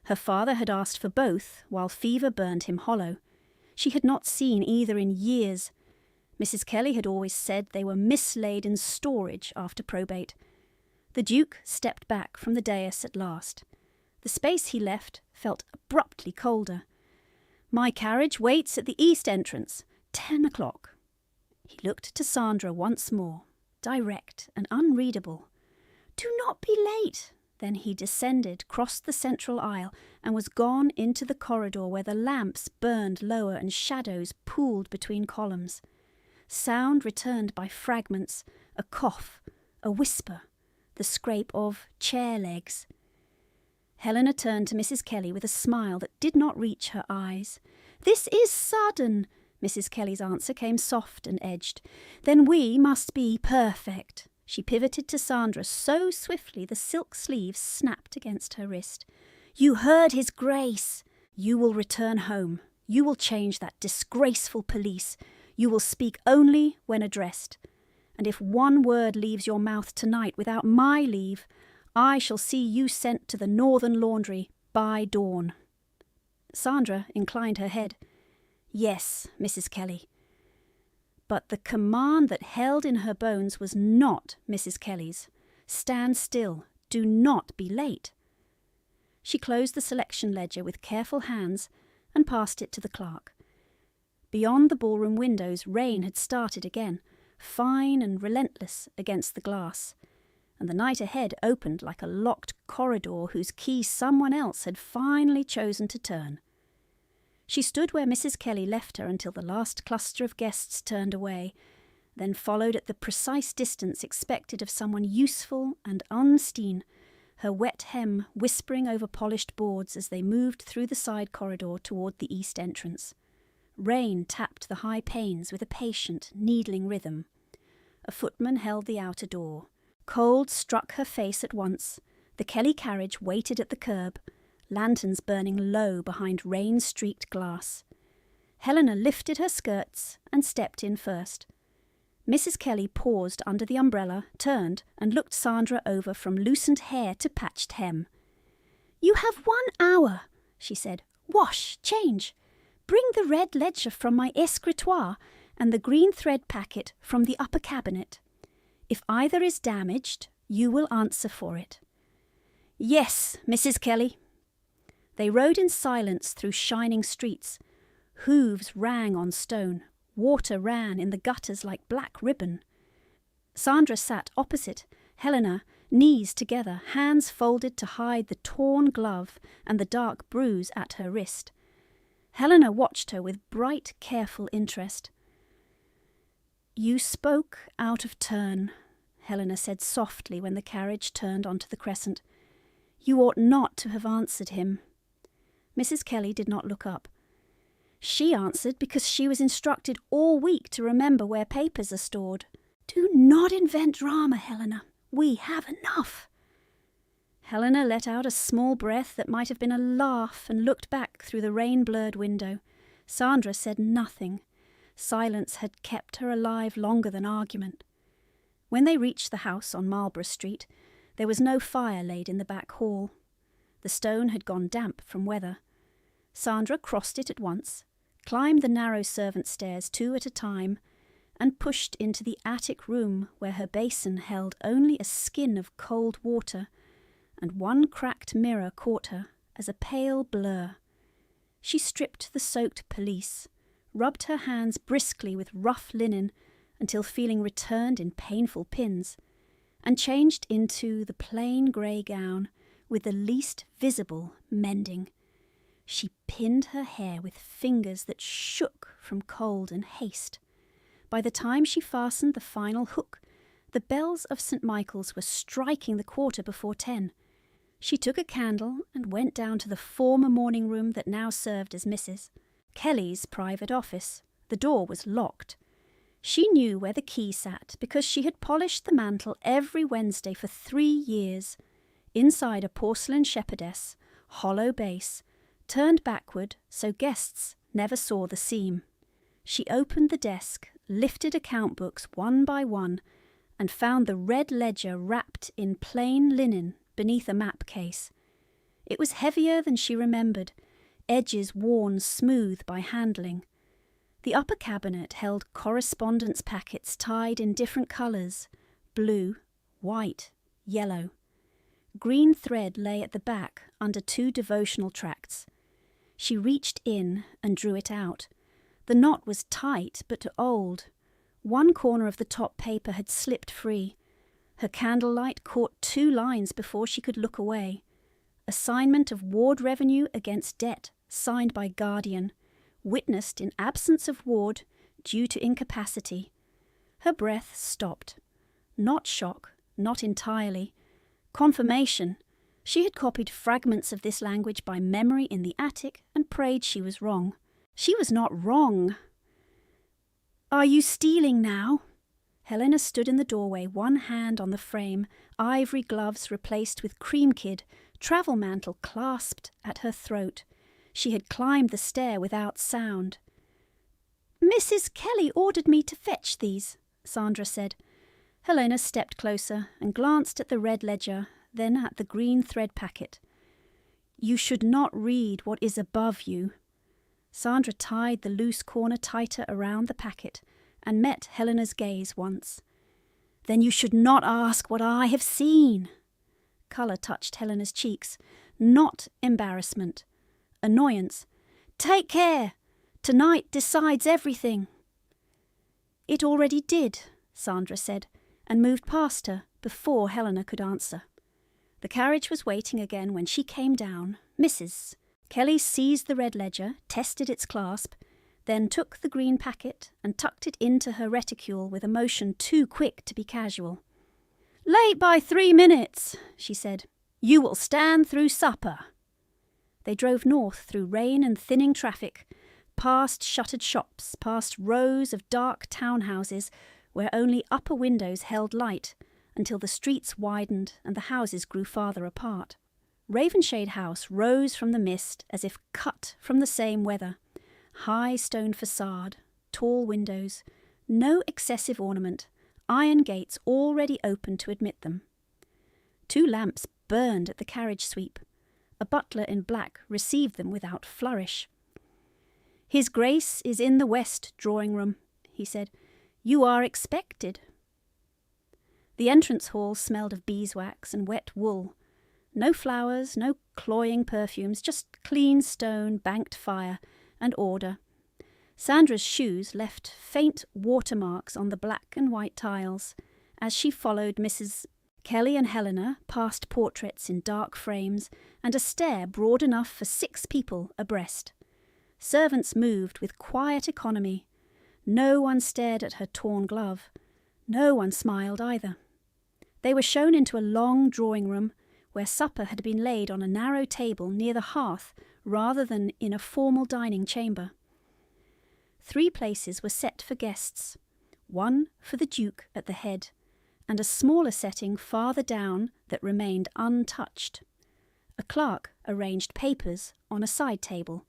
Her father had asked for both, while fever burned him hollow. She had not seen either in years. Mrs. Kelly had always said they were mislaid in storage after probate. The Duke stepped back from the dais at last. The space he left felt abruptly colder. "My carriage waits at the east entrance. 10 o'clock. He looked to Sandra once more, direct and unreadable. "Do not be late." Then he descended, crossed the central aisle, and was gone into the corridor where the lamps burned lower and shadows pooled between columns. Sound returned by fragments, a cough, a whisper, the scrape of chair legs. Helena turned to Mrs. Kelly with a smile that did not reach her eyes. "This is sudden." Mrs. Kelly's answer came soft and edged. "Then we must be perfect." She pivoted to Sandra so swiftly the silk sleeves snapped against her wrist. "You heard His Grace. You will return home. You will change that disgraceful police. You will speak only when addressed. And if one word leaves your mouth tonight without my leave, I shall see you sent to the Northern Laundry by dawn." Sandra inclined her head. "Yes, Mrs. Kelly." But the command that held in her bones was not Mrs. Kelly's. "Stand still. Do not be late." She closed the selection ledger with careful hands and passed it to the clerk. Beyond the ballroom windows, rain had started again, fine and relentless against the glass, and the night ahead opened like a locked corridor whose key someone else had finally chosen to turn. She stood where Mrs. Kelly left her until the last cluster of guests turned away, then followed at the precise distance expected of someone useful and unseen, her wet hem whispering over polished boards as they moved through the side corridor toward the east entrance. Rain tapped the high panes with a patient, needling rhythm. A footman held the outer door. Cold struck her face at once. The Kelly carriage waited at the curb, lanterns burning low behind rain-streaked glass. Helena lifted her skirts and stepped in first. Mrs. Kelly paused under the umbrella, turned, and looked Sandra over from loosened hair to patched hem. "You have 1 hour," she said. "Wash, change. Bring the red ledger from my escritoire and the green thread packet from the upper cabinet. If either is damaged, you will answer for it." "Yes, Mrs. Kelly." They rode in silence through shining streets. Hooves rang on stone. Water ran in the gutters like black ribbon. Sandra sat opposite, Helena, knees together, hands folded to hide the torn glove and the dark bruise at her wrist. Helena watched her with bright, careful interest. "You spoke out of turn," Helena said softly when the carriage turned onto the crescent. "You ought not to have answered him." Mrs. Kelly did not look up. She answered because she was instructed all week to remember where papers are stored. "Do not invent drama, Helena. We have enough." Helena let out a small breath that might have been a laugh and looked back through the rain-blurred window. Sandra said nothing. Silence had kept her alive longer than argument. When they reached the house on Marlborough Street, there was no fire laid in the back hall. The stone had gone damp from weather. Sandra crossed it at once, climbed the narrow servant stairs 2 at a time, and pushed into the attic room where her basin held only a skin of cold water, and one cracked mirror caught her as a pale blur. She stripped the soaked pelisse, rubbed her hands briskly with rough linen until feeling returned in painful pins, and changed into the plain grey gown with the least visible mending. She pinned her hair with fingers that shook from cold and haste. By the time she fastened the final hook, the bells of St. Michael's were striking the 10:15. She took a candle and went down to the former morning room that now served as Mrs. Kelly's private office. The door was locked. She knew where the key sat because she had polished the mantel every Wednesday for 3 years. Inside a porcelain shepherdess, hollow base, turned backward so guests never saw the seam. She opened the desk, lifted account books one by one, and found the red ledger wrapped in plain linen beneath a map case. It was heavier than she remembered, edges worn smooth by handling. The upper cabinet held correspondence packets tied in different colours: blue, white, yellow. Green thread lay at the back under 2 devotional tracts. She reached in and drew it out. The knot was tight but old. One corner of the top paper had slipped free. Her candlelight caught 2 lines before she could look away. Assignment of ward revenue against debt, signed by guardian, witnessed in absence of ward due to incapacity. Her breath stopped. Not shock, not entirely. Confirmation. She had copied fragments of this language by memory in the attic and prayed she was wrong. She was not wrong. "Are you stealing now?" Helena stood in the doorway, one hand on the frame, ivory gloves replaced with cream kid, travel mantle clasped at her throat. She had climbed the stair without sound. "Mrs. Kelly ordered me to fetch these," Sandra said. Helena stepped closer and glanced at the red ledger, then at the green thread packet. "You should not read what is above you." Sandra tied the loose corner tighter around the packet and met Helena's gaze once. "Then you should not ask what I have seen." Colour touched Helena's cheeks. Not embarrassment. Annoyance. "Take care. Tonight decides everything." "It already did," Sandra said, and moved past her before Helena could answer. The carriage was waiting again when she came down, Mrs. Kelly seized the red ledger, tested its clasp, then took the green packet and tucked it into her reticule with a motion too quick to be casual. "Late by 3 minutes," she said. "You will stand through supper." They drove north through rain and thinning traffic, past shuttered shops, past rows of dark townhouses where only upper windows held light, until the streets widened and the houses grew farther apart. Ravenshade House rose from the mist as if cut from the same weather. High stone facade, tall windows, no excessive ornament, iron gates already open to admit them. 2 lamps burned at the carriage sweep. A butler in black received them without flourish. "His Grace is in the west drawing-room," he said. "You are expected." The entrance hall smelled of beeswax and wet wool. No flowers, no cloying perfumes, just clean stone, banked fire, and order. Sandra's shoes left faint watermarks on the black and white tiles as she followed Mrs. Kelly and Helena past portraits in dark frames and a stair broad enough for 6 people abreast. Servants moved with quiet economy. No one stared at her torn glove. No one smiled either. They were shown into a long drawing-room where supper had been laid on a narrow table near the hearth rather than in a formal dining chamber. 3 places were set for guests, one for the Duke at the head, and a smaller setting farther down that remained untouched. A clerk arranged papers on a side table.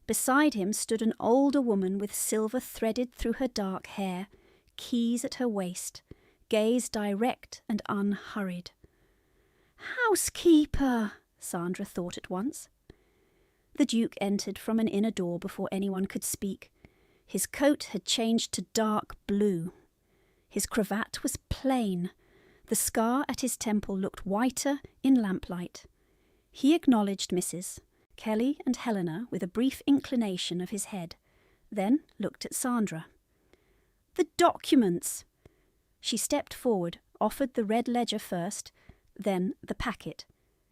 Beside him stood an older woman with silver threaded through her dark hair, keys at her waist, gaze direct and unhurried. "Housekeeper," Sandra thought at once. The Duke entered from an inner door before anyone could speak. His coat had changed to dark blue. His cravat was plain. The scar at his temple looked whiter in lamplight. He acknowledged Mrs. Kelly and Helena with a brief inclination of his head, then looked at Sandra. "The documents!" She stepped forward, offered the red ledger first, then the packet.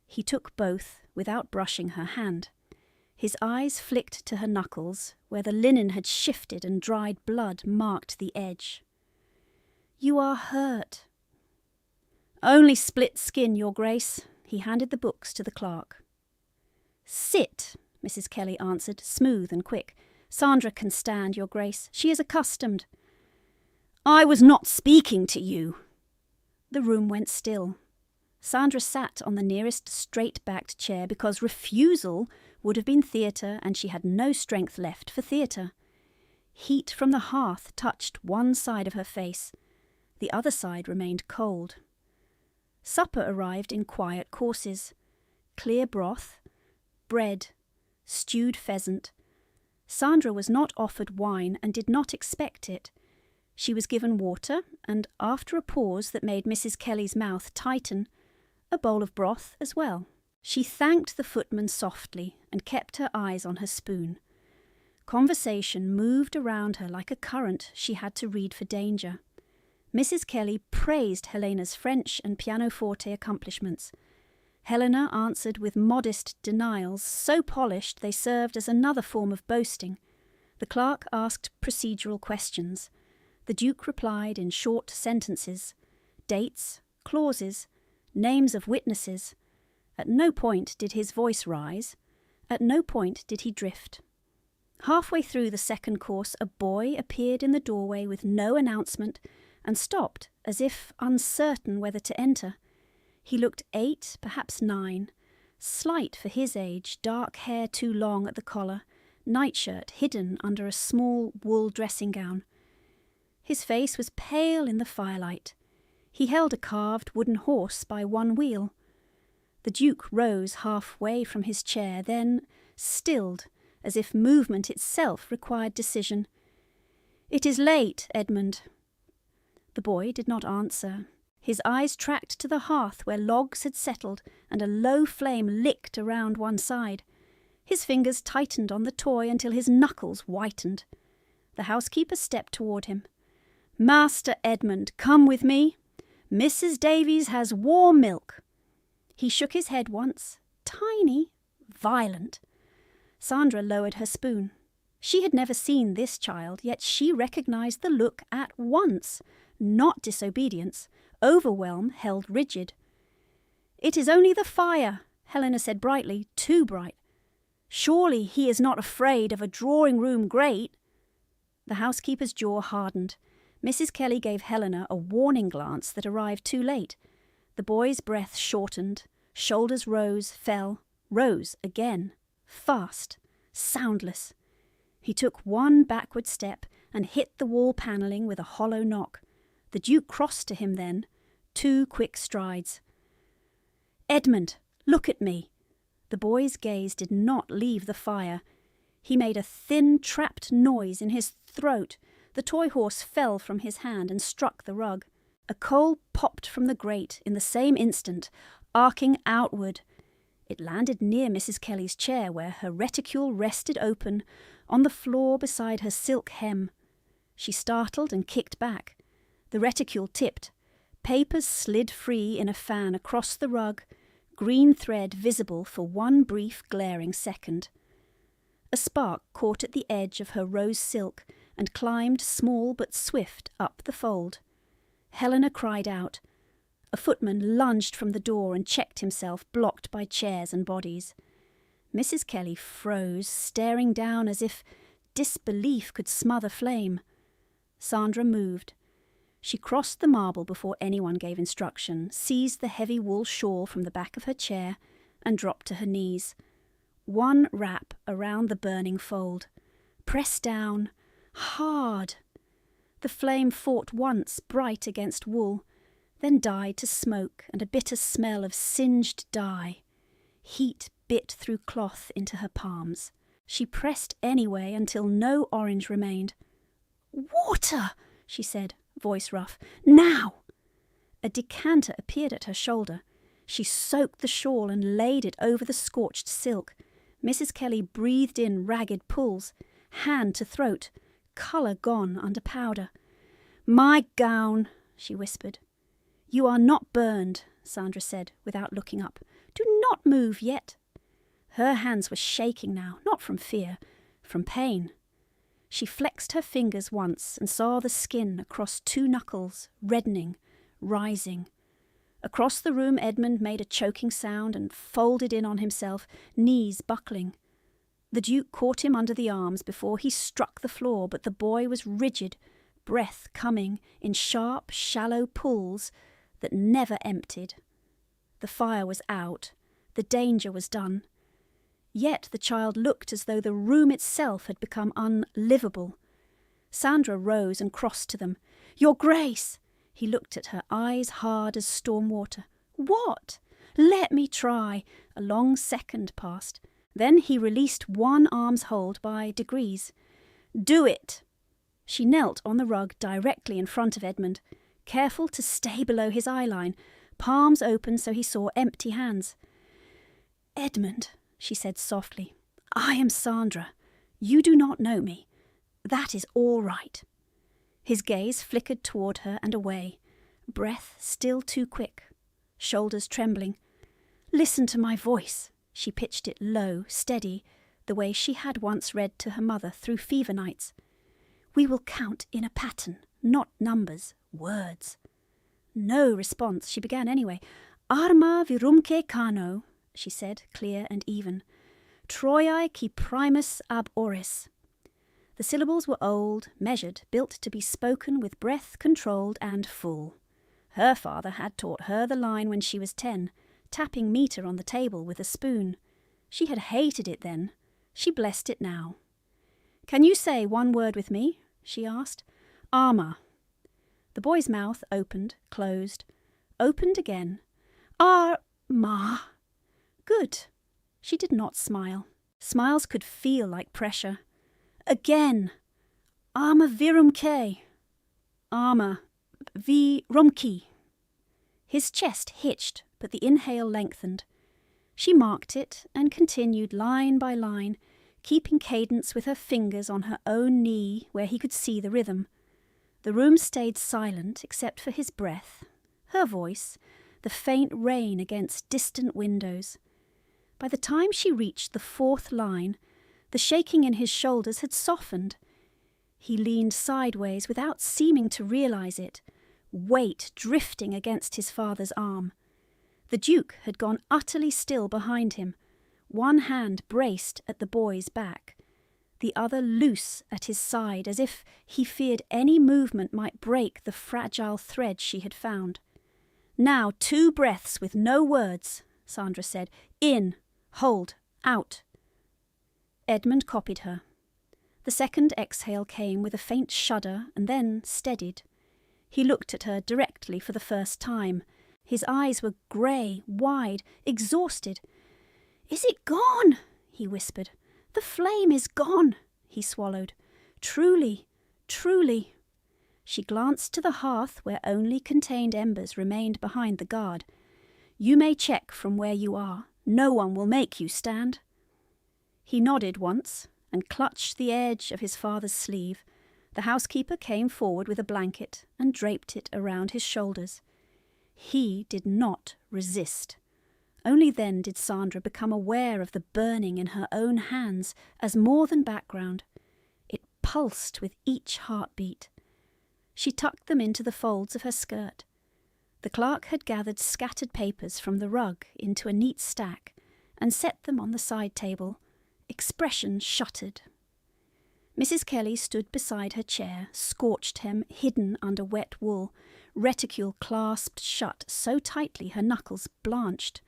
He took both without brushing her hand. His eyes flicked to her knuckles, where the linen had shifted and dried blood marked the edge. "You are hurt." "Only split skin, Your Grace." He handed the books to the clerk. "Sit," Mrs. Kelly answered, smooth and quick. "Sandra can stand, Your Grace. She is accustomed." "I was not speaking to you." The room went still. Sandra sat on the nearest straight-backed chair because refusal would have been theatre and she had no strength left for theatre. Heat from the hearth touched one side of her face. The other side remained cold. Supper arrived in quiet courses. Clear broth, bread, stewed pheasant. Sandra was not offered wine and did not expect it. She was given water and, after a pause that made Mrs. Kelly's mouth tighten, a bowl of broth as well. She thanked the footman softly and kept her eyes on her spoon. Conversation moved around her like a current she had to read for danger. Mrs. Kelly praised Helena's French and pianoforte accomplishments. Helena answered with modest denials, so polished they served as another form of boasting. The clerk asked procedural questions. The Duke replied in short sentences. Dates, clauses, names of witnesses. At no point did his voice rise. At no point did he drift. Halfway through the second course, a boy appeared in the doorway with no announcement and stopped as if uncertain whether to enter. He looked 8, perhaps 9, slight for his age, dark hair too long at the collar, nightshirt hidden under a small wool dressing gown. His face was pale in the firelight. He held a carved wooden horse by one wheel. The Duke rose halfway from his chair, then stilled, as if movement itself required decision. "It is late, Edmund." The boy did not answer. His eyes tracked to the hearth where logs had settled and a low flame licked around one side. His fingers tightened on the toy until his knuckles whitened. The housekeeper stepped toward him. "Master Edmund, come with me. Mrs. Davies has warm milk." He shook his head once, tiny, violent. Sandra lowered her spoon. She had never seen this child, yet she recognised the look at once. Not disobedience, overwhelm held rigid. "It is only the fire," Helena said brightly, too bright. "Surely he is not afraid of a drawing-room grate." The housekeeper's jaw hardened. Mrs. Kelly gave Helena a warning glance that arrived too late. The boy's breath shortened, shoulders rose, fell, rose again, fast, soundless. He took one backward step and hit the wall panelling with a hollow knock. The Duke crossed to him then, 2 quick strides. "Edmund, look at me." The boy's gaze did not leave the fire. He made a thin, trapped noise in his throat. The toy horse fell from his hand and struck the rug. A coal popped from the grate in the same instant, arcing outward. It landed near Mrs. Kelly's chair, where her reticule rested open on the floor beside her silk hem. She startled and kicked back. The reticule tipped. Papers slid free in a fan across the rug, green thread visible for one brief glaring second. A spark caught at the edge of her rose silk and climbed small but swift up the fold. Helena cried out. A footman lunged from the door and checked himself, blocked by chairs and bodies. Mrs. Kelly froze, staring down as if disbelief could smother flame. Sandra moved. She crossed the marble before anyone gave instruction, seized the heavy wool shawl from the back of her chair, and dropped to her knees. One wrap around the burning fold. Press down. Hard. The flame fought once, bright against wool, then died to smoke and a bitter smell of singed dye. Heat bit through cloth into her palms. She pressed anyway until no orange remained. "Water!" she said, voice rough. "Now!" A decanter appeared at her shoulder. She soaked the shawl and laid it over the scorched silk. Mrs. Kelly breathed in ragged pulls, hand to throat, colour gone under powder. "My gown," she whispered. "You are not burned," Sandra said, without looking up. "Do not move yet." Her hands were shaking now, not from fear, from pain. She flexed her fingers once and saw the skin across 2 knuckles, reddening, rising. Across the room Edmund made a choking sound and folded in on himself, knees buckling. The Duke caught him under the arms before he struck the floor, but the boy was rigid, breath coming in sharp, shallow pulls that never emptied. The fire was out. The danger was done. Yet the child looked as though the room itself had become unlivable. Sandra rose and crossed to them. "Your Grace!" He looked at her, eyes hard as storm water. "What?" "Let me try." A long second passed. Then he released one arm's hold by degrees. "Do it!" She knelt on the rug directly in front of Edmund, careful to stay below his eyeline, palms open so he saw empty hands. "Edmund," she said softly, "I am Sandra. You do not know me. That is all right." His gaze flickered toward her and away, breath still too quick, shoulders trembling. "Listen to my voice." She pitched it low, steady, the way she had once read to her mother through fever nights. "We will count in a pattern, not numbers, words." No response. She began anyway. "Arma virumque cano," she said, clear and even. "Troiae qui primus ab oris." The syllables were old, measured, built to be spoken with breath controlled and full. Her father had taught her the line when she was 10, tapping meter on the table with a spoon. She had hated it then. She blessed it now. "Can you say one word with me?" she asked. "Arma." The boy's mouth opened, closed, opened again. "Ma." "Good." She did not smile. Smiles could feel like pressure. "Again." "Arma virumque." "Arma virumque." His chest hitched, but the inhale lengthened. She marked it and continued line by line, keeping cadence with her fingers on her own knee where he could see the rhythm. The room stayed silent except for his breath, her voice, the faint rain against distant windows. By the time she reached the 4th line, The shaking in his shoulders had softened. He leaned sideways without seeming to realize it, weight drifting against his father's arm. The Duke had gone utterly still behind him, one hand braced at the boy's back, the other loose at his side, as if he feared any movement might break the fragile thread she had found. "Now 2 breaths with no words," Sandra said. "In, hold, out." Edmund copied her. The second exhale came with a faint shudder and then steadied. He looked at her directly for the first time. His eyes were grey, wide, exhausted. "Is it gone?" he whispered. "The flame is gone," he swallowed. "Truly, truly." She glanced to the hearth where only contained embers remained behind the guard. "You may check from where you are. No one will make you stand." He nodded once and clutched the edge of his father's sleeve. The housekeeper came forward with a blanket and draped it around his shoulders. He did not resist. Only then did Sandra become aware of the burning in her own hands as more than background. It pulsed with each heartbeat. She tucked them into the folds of her skirt. The clerk had gathered scattered papers from the rug into a neat stack and set them on the side table, expression shuttered. Mrs. Kelly stood beside her chair, scorched hem hidden under wet wool, reticule clasped shut so tightly her knuckles blanched.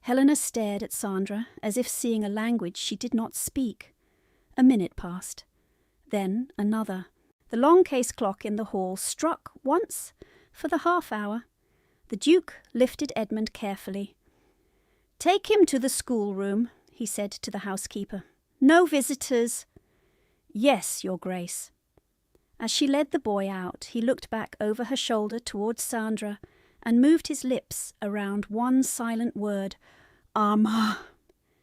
Helena stared at Sandra as if seeing a language she did not speak. A minute passed. Then another. The long case clock in the hall struck once for the half-hour. The Duke lifted Edmund carefully. "Take him to the schoolroom," he said to the housekeeper. "No visitors." "Yes, Your Grace." As she led the boy out, he looked back over her shoulder towards Sandra and moved his lips around one silent word, "Armand."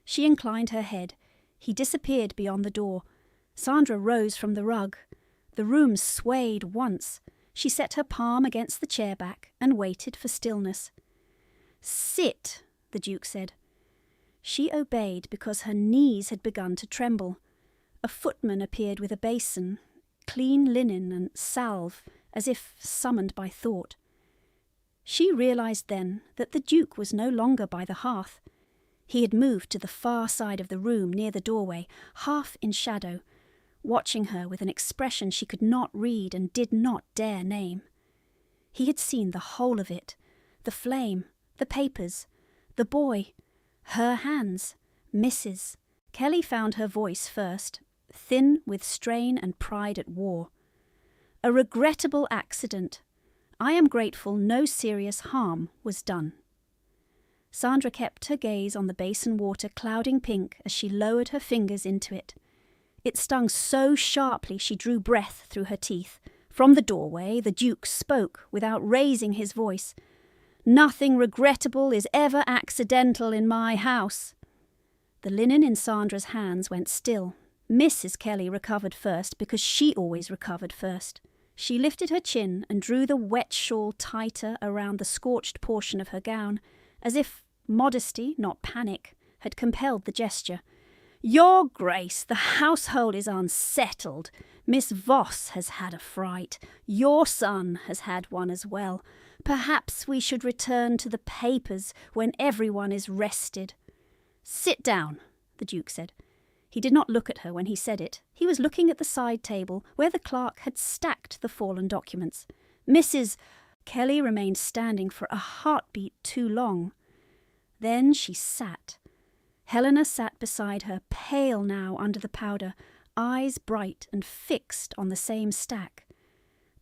She inclined her head. He disappeared beyond the door. Sandra rose from the rug. The room swayed once. She set her palm against the chair back and waited for stillness. "Sit," the Duke said. She obeyed because her knees had begun to tremble. A footman appeared with a basin, clean linen and salve, as if summoned by thought. She realized then that the Duke was no longer by the hearth. He had moved to the far side of the room near the doorway, half in shadow, watching her with an expression she could not read and did not dare name. He had seen the whole of it, the flame, the papers, the boy, her hands, Mrs. Kelly found her voice first, thin with strain and pride at war. "A regrettable accident. I am grateful no serious harm was done." Sandra kept her gaze on the basin water clouding pink as she lowered her fingers into it. It stung so sharply she drew breath through her teeth. From the doorway the Duke spoke without raising his voice. "Nothing regrettable is ever accidental in my house." The linen in Sandra's hands went still. Mrs. Kelly recovered first because she always recovered first. She lifted her chin and drew the wet shawl tighter around the scorched portion of her gown, as if modesty, not panic, had compelled the gesture. "Your Grace, the household is unsettled. Miss Voss has had a fright. Your son has had one as well. Perhaps we should return to the papers when everyone is rested." "Sit down," the Duke said. He did not look at her when he said it. He was looking at the side table where the clerk had stacked the fallen documents. Mrs. Kelly remained standing for a heartbeat too long. Then she sat. Helena sat beside her, pale now under the powder, eyes bright and fixed on the same stack.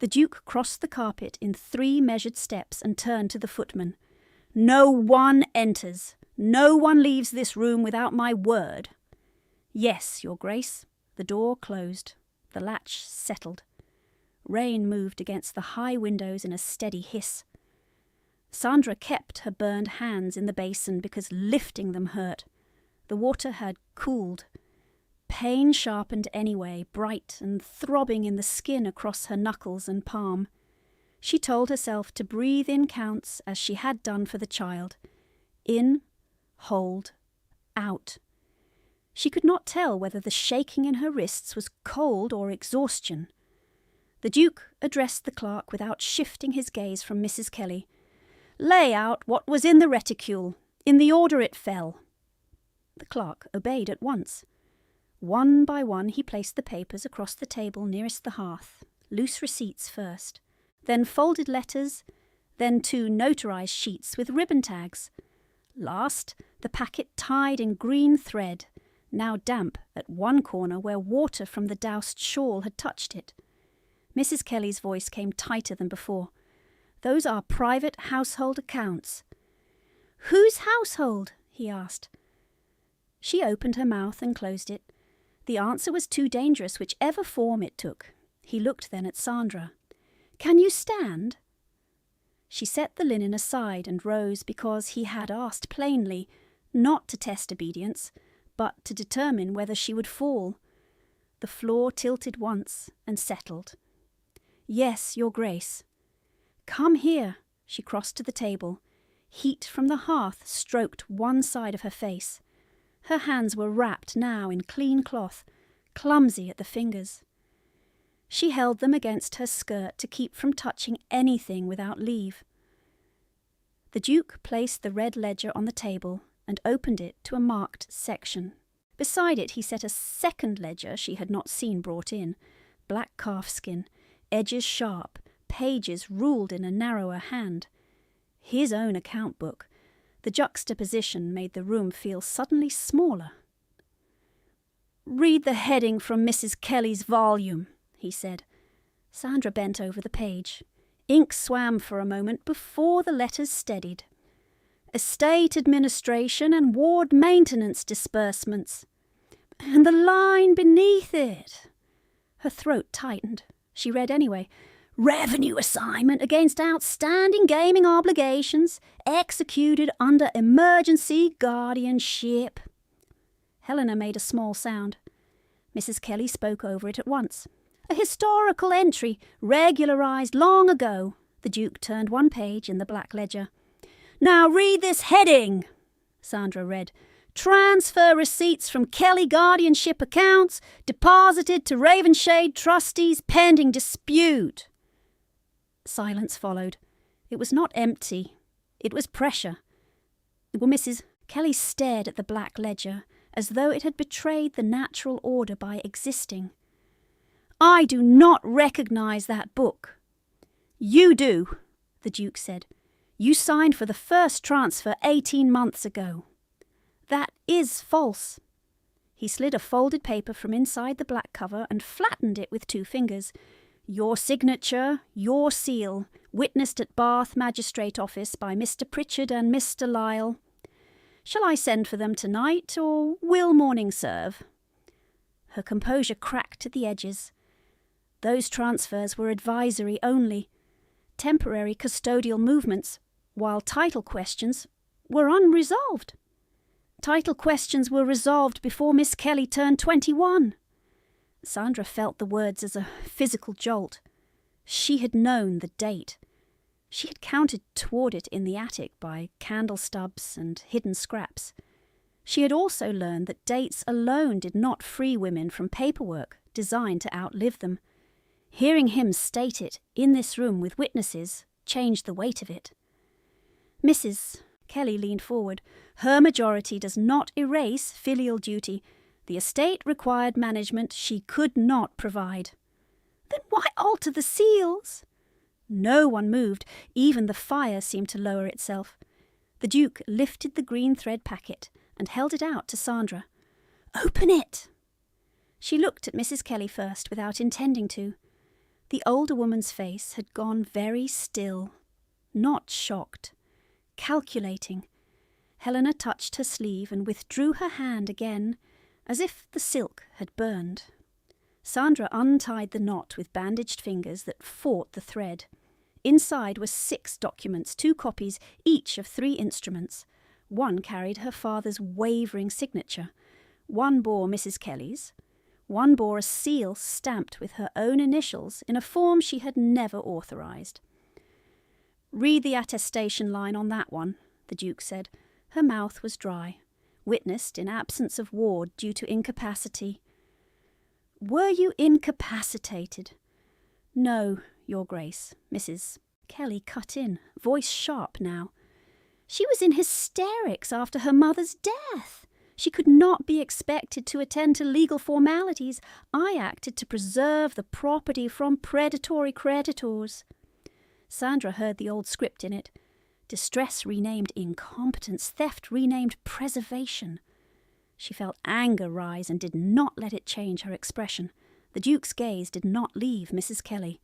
The Duke crossed the carpet in 3 measured steps and turned to the footman. "No one enters. No one leaves this room without my word." "Yes, Your Grace." The door closed. The latch settled. Rain moved against the high windows in a steady hiss. Sandra kept her burned hands in the basin because lifting them hurt. The water had cooled. Pain sharpened anyway, bright and throbbing in the skin across her knuckles and palm. She told herself to breathe in counts as she had done for the child. In, hold, out. She could not tell whether the shaking in her wrists was cold or exhaustion. The Duke addressed the clerk without shifting his gaze from Mrs. Kelly. "Lay out what was in the reticule, in the order it fell." The clerk obeyed at once. One by one he placed the papers across the table nearest the hearth, loose receipts first, then folded letters, then 2 notarized sheets with ribbon tags. Last, the packet tied in green thread, now damp at one corner where water from the doused shawl had touched it. Mrs. Kelly's voice came tighter than before. "Those are private household accounts." "Whose household?" he asked. She opened her mouth and closed it. The answer was too dangerous, whichever form it took. He looked then at Sandra. "Can you stand?" She set the linen aside and rose because he had asked plainly, not to test obedience, but to determine whether she would fall. The floor tilted once and settled. "Yes, Your Grace." "Come here." She crossed to the table. Heat from the hearth stroked one side of her face. Her hands were wrapped now in clean cloth, clumsy at the fingers. She held them against her skirt to keep from touching anything without leave. The Duke placed the red ledger on the table and opened it to a marked section. Beside it he set a second ledger she had not seen brought in, black calfskin, edges sharp, pages ruled in a narrower hand. His own account book. The juxtaposition made the room feel suddenly smaller. "Read the heading from Mrs. Kelly's volume," he said. Sandra bent over the page. Ink swam for a moment before the letters steadied. "Estate administration and ward maintenance disbursements." "And the line beneath it." Her throat tightened. She read anyway. "Revenue assignment against outstanding gaming obligations executed under emergency guardianship." Helena made a small sound. Mrs. Kelly spoke over it at once. "A historical entry, regularized long ago." The Duke turned one page in the black ledger. "Now read this heading." Sandra read. "Transfer receipts from Kelly guardianship accounts deposited to Ravenshade trustees pending dispute." Silence followed. It was not empty. It was pressure. Mrs. Kelly stared at the black ledger as though it had betrayed the natural order by existing. "I do not recognize that book." "You do," the Duke said. "You signed for the first transfer 18 months ago." "That is false." He slid a folded paper from inside the black cover and flattened it with 2 fingers. "Your signature, your seal, witnessed at Bath Magistrate Office by Mr. Pritchard and Mr. Lyle. Shall I send for them tonight, or will morning serve?" Her composure cracked at the edges. Those transfers were advisory only, temporary custodial movements, while title questions were unresolved. Title questions were resolved before Miss Kelly turned 21. Sandra felt the words as a physical jolt. She had known the date. She had counted toward it in the attic by candle stubs and hidden scraps. She had also learned that dates alone did not free women from paperwork designed to outlive them. Hearing him state it in this room with witnesses changed the weight of it. "Mrs. Kelly leaned forward. "Her majority does not erase filial duty. The estate required management she could not provide." "Then why alter the seals?" No one moved. Even the fire seemed to lower itself. The Duke lifted the green thread packet and held it out to Sandra. "Open it." She looked at Mrs. Kelly first without intending to. The older woman's face had gone very still, not shocked, calculating. Helena touched her sleeve and withdrew her hand again, as if the silk had burned. Sandra untied the knot with bandaged fingers that fought the thread. Inside were 6 documents, 2 copies, each of 3 instruments. One carried her father's wavering signature. One bore Mrs. Kelly's. One bore a seal stamped with her own initials in a form she had never authorized. "Read the attestation line on that one," the Duke said. Her mouth was dry. witnessed in absence of ward due to incapacity. Were you incapacitated? No, Your Grace, Mrs. Kelly cut in, voice sharp now. She was in hysterics after her mother's death. She could not be expected to attend to legal formalities. I acted to preserve the property from predatory creditors. Sandra heard the old script in it. Distress renamed incompetence, theft renamed preservation. She felt anger rise and did not let it change her expression. The Duke's gaze did not leave Mrs. Kelly.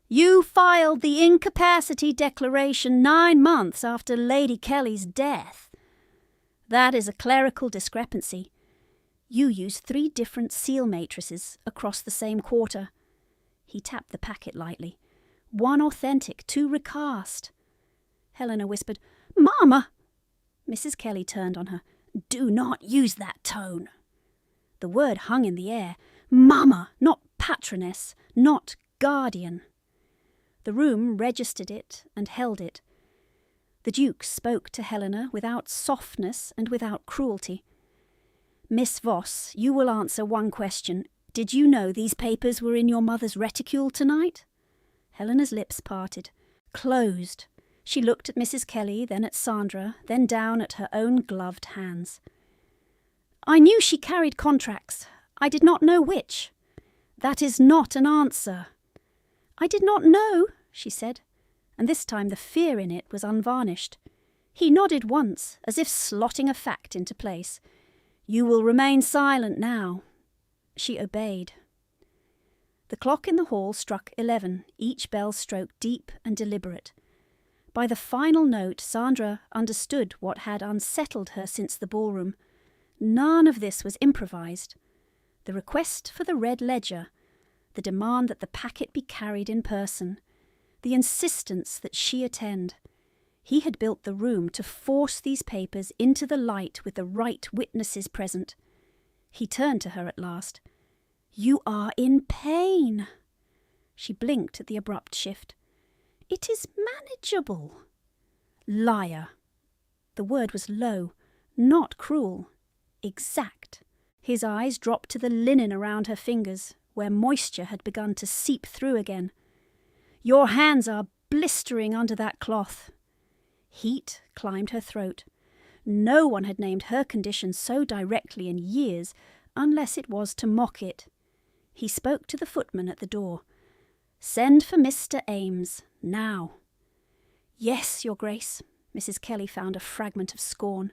You filed the incapacity declaration 9 months after Lady Kelly's death. That is a clerical discrepancy. You used 3 different seal matrices across the same quarter. He tapped the packet lightly. 1 authentic, 2 recast. Helena whispered, Mama! Mrs. Kelly turned on her. Do not use that tone. The word hung in the air. Mama, not patroness, not guardian. The room registered it and held it. The Duke spoke to Helena without softness and without cruelty. Miss Voss, you will answer one question. Did you know these papers were in your mother's reticule tonight? Helena's lips parted, closed. She looked at Mrs. Kelly, then at Sandra, then down at her own gloved hands. I knew she carried contracts. I did not know which. That is not an answer. I did not know, she said, and this time the fear in it was unvarnished. He nodded once, as if slotting a fact into place. You will remain silent now. She obeyed. The clock in the hall struck 11, each bell stroke deep and deliberate. By the final note, Sandra understood what had unsettled her since the ballroom. None of this was improvised. The request for the red ledger, the demand that the packet be carried in person, the insistence that she attend. He had built the room to force these papers into the light with the right witnesses present. He turned to her at last. You are in pain. She blinked at the abrupt shift. It is manageable. Liar. The word was low, not cruel, exact. His eyes dropped to the linen around her fingers, where moisture had begun to seep through again. Your hands are blistering under that cloth. Heat climbed her throat. No one had named her condition so directly in years, unless it was to mock it. He spoke to the footman at the door. Send for Mr. Ames, now. Yes, Your Grace. Mrs. Kelly found a fragment of scorn.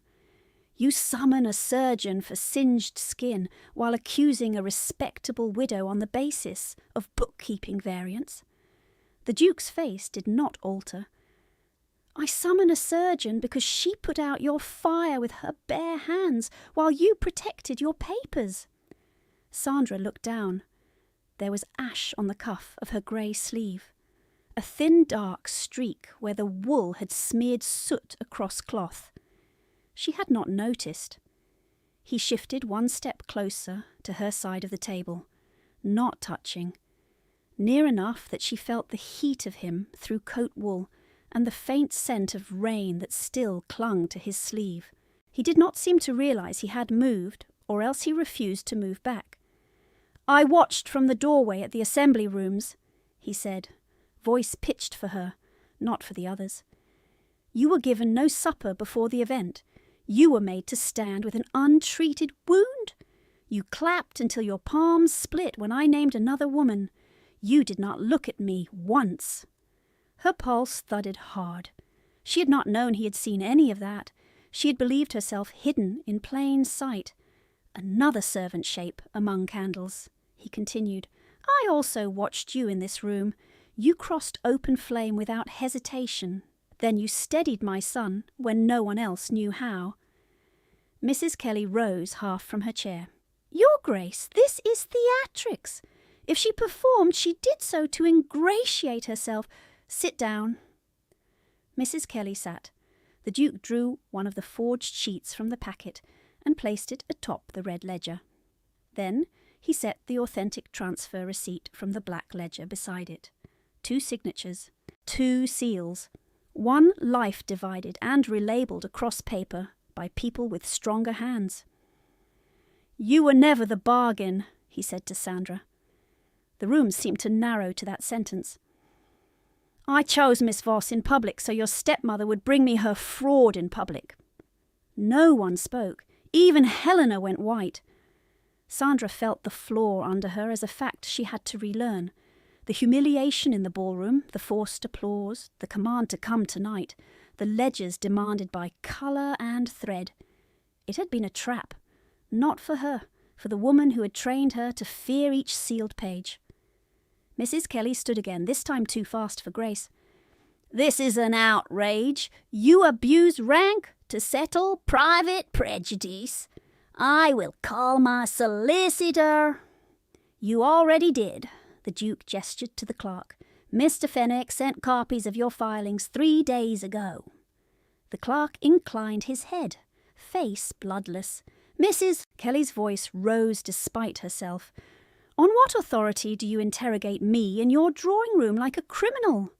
You summon a surgeon for singed skin while accusing a respectable widow on the basis of bookkeeping variance. The Duke's face did not alter. I summon a surgeon because she put out your fire with her bare hands while you protected your papers. Sandra looked down. There was ash on the cuff of her grey sleeve, a thin dark streak where the wool had smeared soot across cloth. She had not noticed. He shifted 1 step closer to her side of the table, not touching, near enough that she felt the heat of him through coat wool and the faint scent of rain that still clung to his sleeve. He did not seem to realize he had moved, or else he refused to move back. I watched from the doorway at the assembly rooms, he said, voice pitched for her, not for the others. You were given no supper before the event. You were made to stand with an untreated wound. You clapped until your palms split when I named another woman. You did not look at me once. Her pulse thudded hard. She had not known he had seen any of that. She had believed herself hidden in plain sight. Another servant shape among candles, he continued. I also watched you in this room. You crossed open flame without hesitation. Then you steadied my son when no one else knew how. Mrs. Kelly rose half from her chair. Your Grace, this is theatrics. If she performed, she did so to ingratiate herself. Sit down. Mrs. Kelly sat. The Duke drew one of the forged sheets from the packet and placed it atop the red ledger. Then he set the authentic transfer receipt from the black ledger beside it. 2 signatures, 2 seals, 1 life divided and relabelled across paper by people with stronger hands. "You were never the bargain," he said to Sandra. The room seemed to narrow to that sentence. "I chose Miss Voss in public so your stepmother would bring me her fraud in public." No one spoke. Even Helena went white. Sandra felt the floor under her as a fact she had to relearn. The humiliation in the ballroom, the forced applause, the command to come tonight, the ledgers demanded by colour and thread. It had been a trap. Not for her, for the woman who had trained her to fear each sealed page. Mrs. Kelly stood again, this time too fast for Grace. "This is an outrage. You abuse rank to settle private prejudice. I will call my solicitor." "You already did," the Duke gestured to the clerk. "Mr. Fenwick sent copies of your filings 3 days ago." The clerk inclined his head, face bloodless. "Mrs. Kelly's voice rose despite herself. "On what authority do you interrogate me in your drawing-room like a criminal?"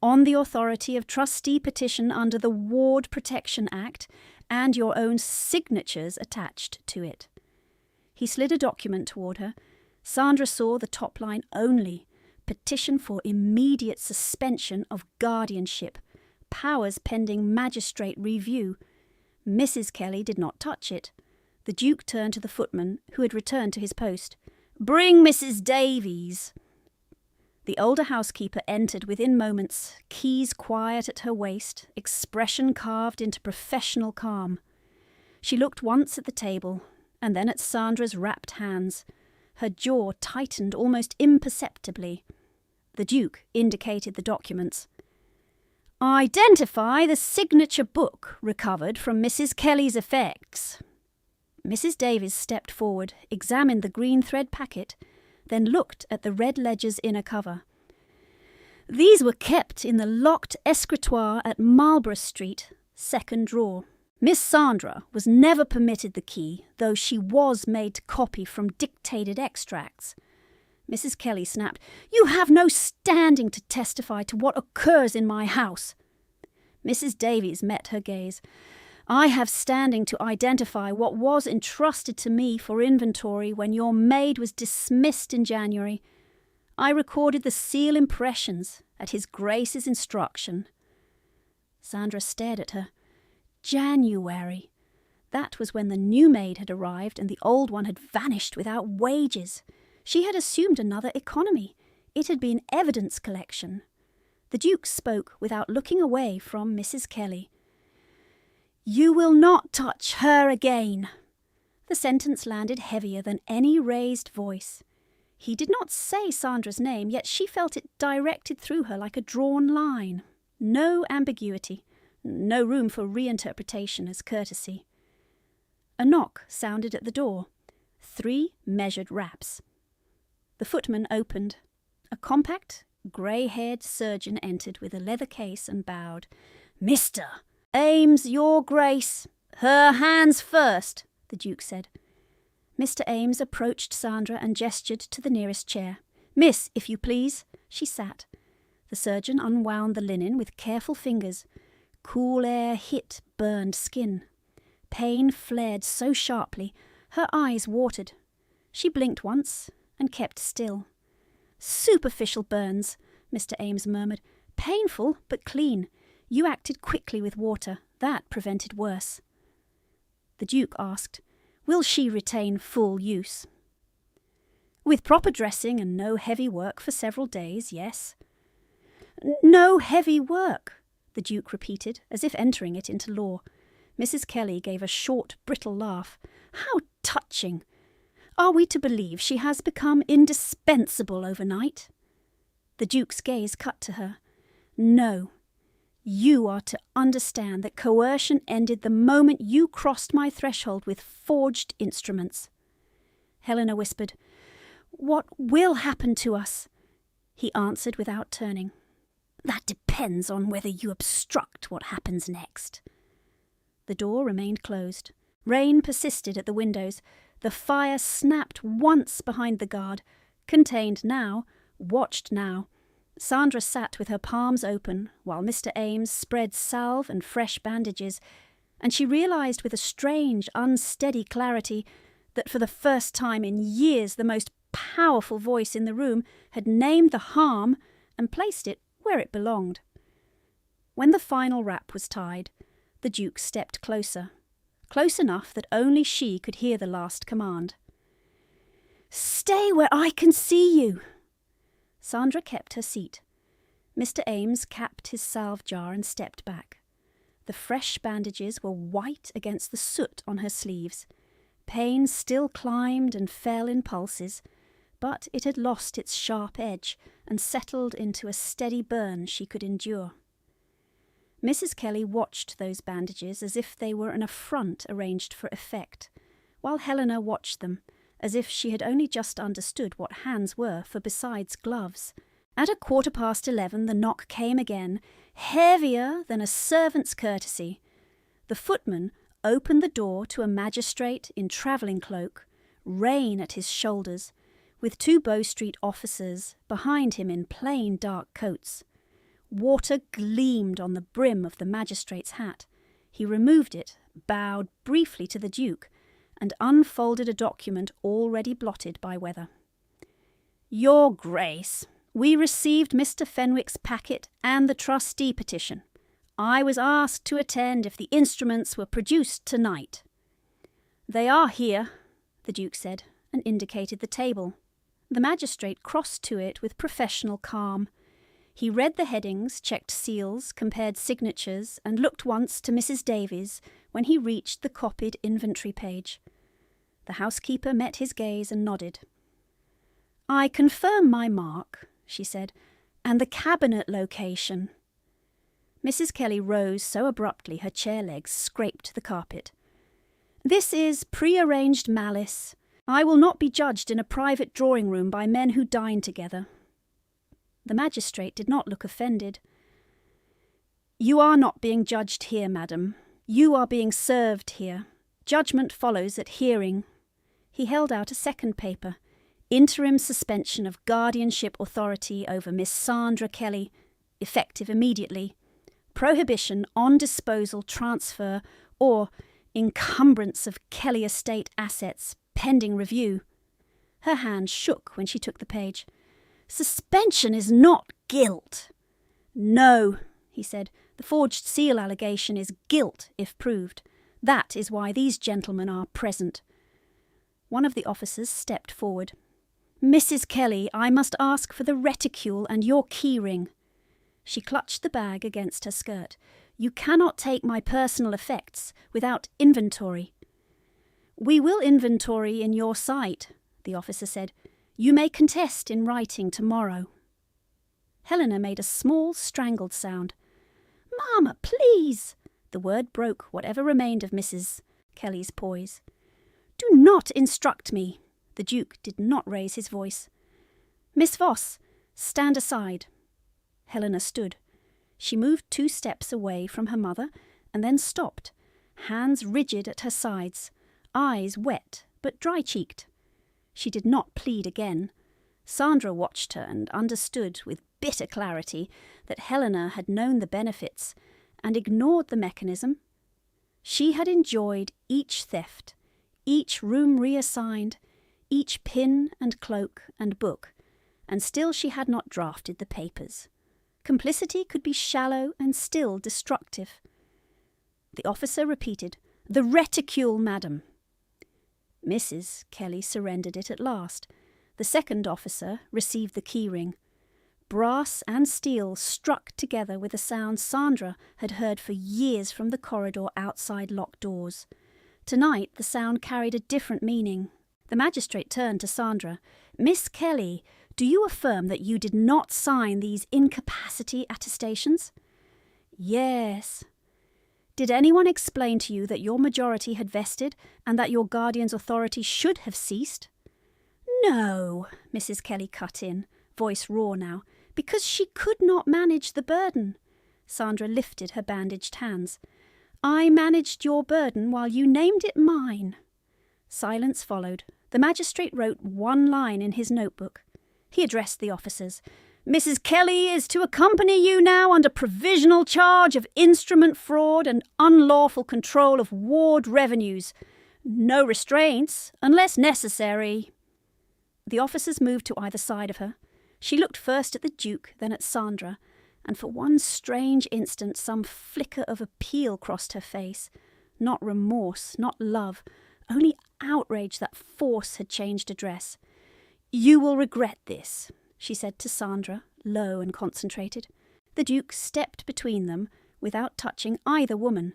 "On the authority of trustee petition under the Ward Protection Act and your own signatures attached to it." He slid a document toward her. Sandra saw the top line only. Petition for immediate suspension of guardianship. Powers pending magistrate review. Mrs. Kelly did not touch it. The Duke turned to the footman, who had returned to his post. "Bring Mrs. Davies." The older housekeeper entered within moments, keys quiet at her waist, expression carved into professional calm. She looked once at the table, and then at Sandra's wrapped hands. Her jaw tightened almost imperceptibly. The Duke indicated the documents. "Identify the signature book recovered from Mrs. Kelly's effects." Mrs. Davies stepped forward, examined the green thread packet, then looked at the red ledger's inner cover. "These were kept in the locked escritoire at Marlborough Street, second drawer. Miss Sandra was never permitted the key, though she was made to copy from dictated extracts." Mrs. Kelly snapped, "You have no standing to testify to what occurs in my house." Mrs. Davies met her gaze. "I have standing to identify what was entrusted to me for inventory when your maid was dismissed in January. I recorded the seal impressions at His Grace's instruction." Sandra stared at her. January. That was when the new maid had arrived and the old one had vanished without wages. She had assumed another economy. It had been evidence collection. The Duke spoke without looking away from Mrs. Kelly. "You will not touch her again." The sentence landed heavier than any raised voice. He did not say Sandra's name, yet she felt it directed through her like a drawn line. No ambiguity, no room for reinterpretation as courtesy. A knock sounded at the door. 3 measured raps. The footman opened. A compact, grey-haired surgeon entered with a leather case and bowed. "Mr. Ames, your Grace." "Her hands first," the Duke said. Mr. Ames approached Sandra and gestured to the nearest chair. "Miss, if you please." She sat. The surgeon unwound the linen with careful fingers. Cool air hit burned skin. Pain flared so sharply, her eyes watered. She blinked once and kept still. "Superficial burns," Mr. Ames murmured. "Painful, but clean. You acted quickly with water. That prevented worse." The Duke asked, "Will she retain full use?" "With proper dressing and no heavy work for several days, yes." "No heavy work," the Duke repeated, as if entering it into law. Mrs. Kelly gave a short, brittle laugh. "How touching! Are we to believe she has become indispensable overnight?" The Duke's gaze cut to her. "No. You are to understand that coercion ended the moment you crossed my threshold with forged instruments." Helena whispered, "What will happen to us?" He answered without turning. "That depends on whether you obstruct what happens next." The door remained closed. Rain persisted at the windows. The fire snapped once behind the guard. Contained now, watched now. Sandra sat with her palms open, while Mr. Ames spread salve and fresh bandages, and she realised with a strange, unsteady clarity that for the first time in years the most powerful voice in the room had named the harm and placed it where it belonged. When the final wrap was tied, the Duke stepped closer, close enough that only she could hear the last command. "Stay where I can see you!" Sandra kept her seat. Mr. Ames capped his salve jar and stepped back. The fresh bandages were white against the soot on her sleeves. Pain still climbed and fell in pulses, but it had lost its sharp edge and settled into a steady burn she could endure. Mrs. Kelly watched those bandages as if they were an affront arranged for effect, while Helena watched them as if she had only just understood what hands were for besides gloves. At 11:15 the knock came again, heavier than a servant's courtesy. The footman opened the door to a magistrate in travelling cloak, rein at his shoulders, with 2 Bow Street officers behind him in plain dark coats. Water gleamed on the brim of the magistrate's hat. He removed it, bowed briefly to the Duke, and unfolded a document already blotted by weather. "Your Grace, we received Mr. Fenwick's packet and the trustee petition. I was asked to attend if the instruments were produced tonight." "They are here," the Duke said, and indicated the table. The magistrate crossed to it with professional calm. He read the headings, checked seals, compared signatures, and looked once to Mrs. Davies when he reached the copied inventory page. The housekeeper met his gaze and nodded. "I confirm my mark," she said, "and the cabinet location." Mrs. Kelly rose so abruptly her chair legs scraped the carpet. "This is prearranged malice. I will not be judged in a private drawing-room by men who dine together." The magistrate did not look offended. "You are not being judged here, madam. You are being served here. Judgment follows at hearing." He held out a second paper. "Interim suspension of guardianship authority over Miss Sandra Kelly, effective immediately. Prohibition on disposal, transfer, or encumbrance of Kelly estate assets, pending review." Her hand shook when she took the page. "Suspension is not guilt." "No," he said. "The forged seal allegation is guilt if proved. That is why these gentlemen are present." One of the officers stepped forward. "Mrs. Kelly, I must ask for the reticule and your key-ring." She clutched the bag against her skirt. "You cannot take my personal effects without inventory." "We will inventory in your sight," the officer said. "You may contest in writing tomorrow." Helena made a small, strangled sound. "Mamma, please!" The word broke whatever remained of Mrs. Kelly's poise. "Do not instruct me." The Duke did not raise his voice. "Miss Voss, stand aside." Helena stood. She moved 2 steps away from her mother and then stopped, hands rigid at her sides, eyes wet but dry-cheeked. She did not plead again. Sandra watched her and understood with bitter clarity that Helena had known the benefits and ignored the mechanism. She had enjoyed each theft, each room reassigned, each pin and cloak and book, and still she had not drafted the papers. Complicity could be shallow and still destructive. The officer repeated, "The reticule, madam." Mrs. Kelly surrendered it at last. The second officer received the key-ring. Brass and steel struck together with a sound Sandra had heard for years from the corridor outside locked doors. Tonight the sound carried a different meaning. The magistrate turned to Sandra. "Miss Kelly, do you affirm that you did not sign these incapacity attestations?" "Yes." "Did anyone explain to you that your majority had vested and that your guardian's authority should have ceased?" "No," Mrs. Kelly cut in, voice raw now, "because she could not manage the burden." Sandra lifted her bandaged hands. "I managed your burden while you named it mine." Silence followed. The magistrate wrote one line in his notebook. He addressed the officers. Mrs. Kelly is to accompany you now under provisional charge of instrument fraud and unlawful control of ward revenues. No restraints, unless necessary." The officers moved to either side of her. She looked first at the Duke, then at Sandra, and for one strange instant some flicker of appeal crossed her face. Not remorse, not love, only outrage that force had changed address. "You will regret this," she said to Sandra, low and concentrated. The Duke stepped between them without touching either woman.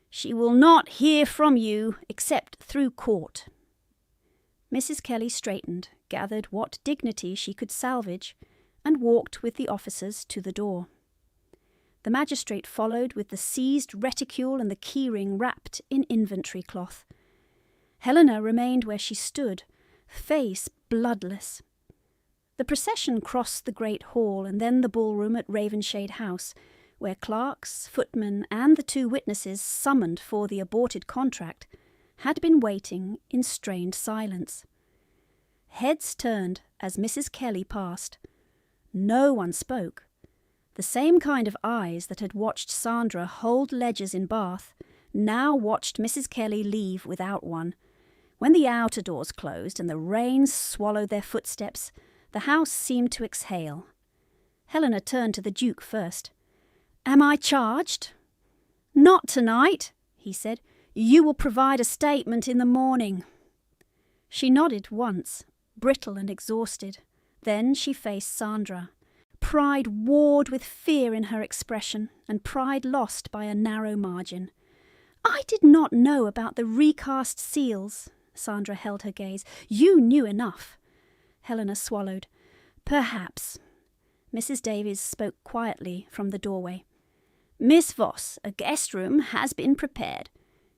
"She will not hear from you except through court." Mrs. Kelly straightened, gathered what dignity she could salvage, and walked with the officers to the door. The magistrate followed with the seized reticule and the keyring wrapped in inventory cloth. Helena remained where she stood, face bloodless. The procession crossed the great hall and then the ballroom at Ravenshade House, where clerks, footmen, and the 2 witnesses summoned for the aborted contract had been waiting in strained silence. Heads turned as Mrs. Kelly passed. No one spoke. The same kind of eyes that had watched Sandra hold ledgers in Bath now watched Mrs. Kelly leave without one. When the outer doors closed and the rain swallowed their footsteps, the house seemed to exhale. Helena turned to the Duke first. "Am I charged?" "Not tonight," he said. "You will provide a statement in the morning." She nodded once, brittle and exhausted. Then she faced Sandra. Pride warred with fear in her expression, and pride lost by a narrow margin. "I did not know about the recast seals." Sandra held her gaze. "You knew enough." Helena swallowed. "Perhaps." Mrs. Davies spoke quietly from the doorway. "Miss Voss, a guest room has been prepared.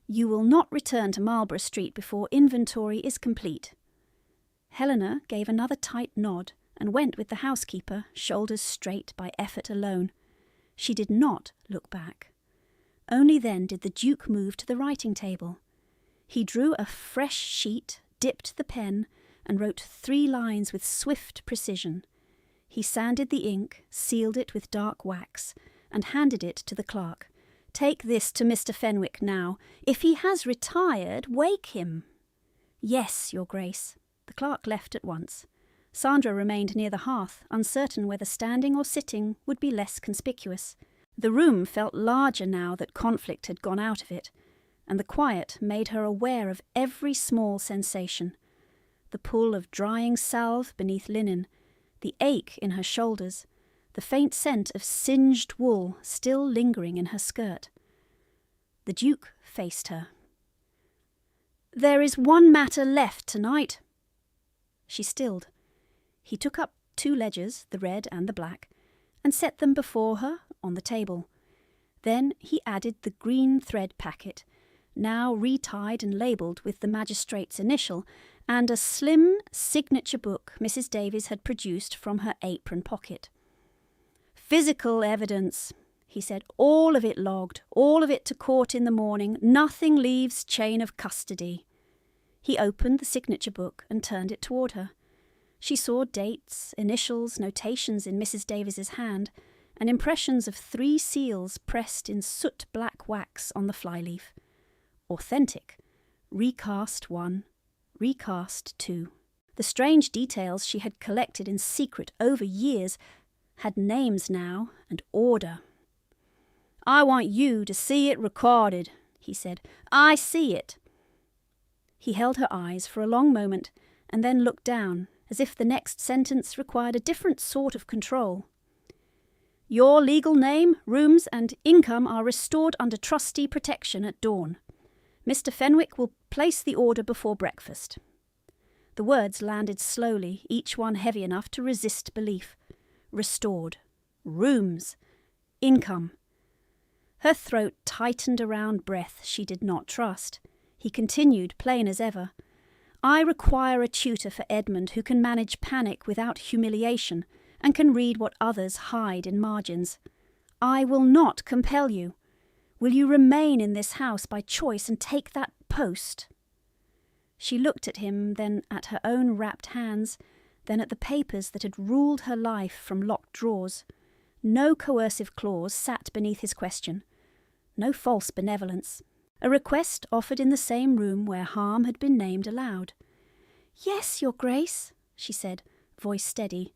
You will not return to Marlborough Street before inventory is complete." Helena gave another tight nod and went with the housekeeper, shoulders straight by effort alone. She did not look back. Only then did the Duke move to the writing table. He drew a fresh sheet, dipped the pen, and wrote 3 lines with swift precision. He sanded the ink, sealed it with dark wax, and handed it to the clerk. "Take this to Mr. Fenwick now. If he has retired, wake him." "Yes, Your Grace." The clerk left at once. Sandra remained near the hearth, uncertain whether standing or sitting would be less conspicuous. The room felt larger now that conflict had gone out of it, and the quiet made her aware of every small sensation. The pull of drying salve beneath linen, the ache in her shoulders, the faint scent of singed wool still lingering in her skirt. The Duke faced her. "There is one matter left tonight." She stilled. He took up 2 ledgers, the red and the black, and set them before her on the table. Then he added the green thread packet, now retied and labelled with the magistrate's initial, and a slim signature book Mrs. Davies had produced from her apron pocket. "Physical evidence," he said, "all of it logged, all of it to court in the morning, nothing leaves chain of custody." He opened the signature book and turned it toward her. She saw dates, initials, notations in Mrs. Davies's hand, and impressions of 3 seals pressed in soot-black wax on the flyleaf. Authentic. Recast 1. Recast 2. The strange details she had collected in secret over years had names now and order. "I want you to see it recorded," he said. "I see it." He held her eyes for a long moment and then looked down, as if the next sentence required a different sort of control. "Your legal name, rooms, and income are restored under trustee protection at dawn. Mr. Fenwick will place the order before breakfast." The words landed slowly, each one heavy enough to resist belief. Restored. Rooms. Income. Her throat tightened around breath she did not trust. He continued, plain as ever. "I require a tutor for Edmund who can manage panic without humiliation and can read what others hide in margins. I will not compel you. Will you remain in this house by choice and take that post?" She looked at him, then at her own wrapped hands, then at the papers that had ruled her life from locked drawers. No coercive clause sat beneath his question. No false benevolence. A request offered in the same room where harm had been named aloud. "Yes, Your Grace," she said, voice steady.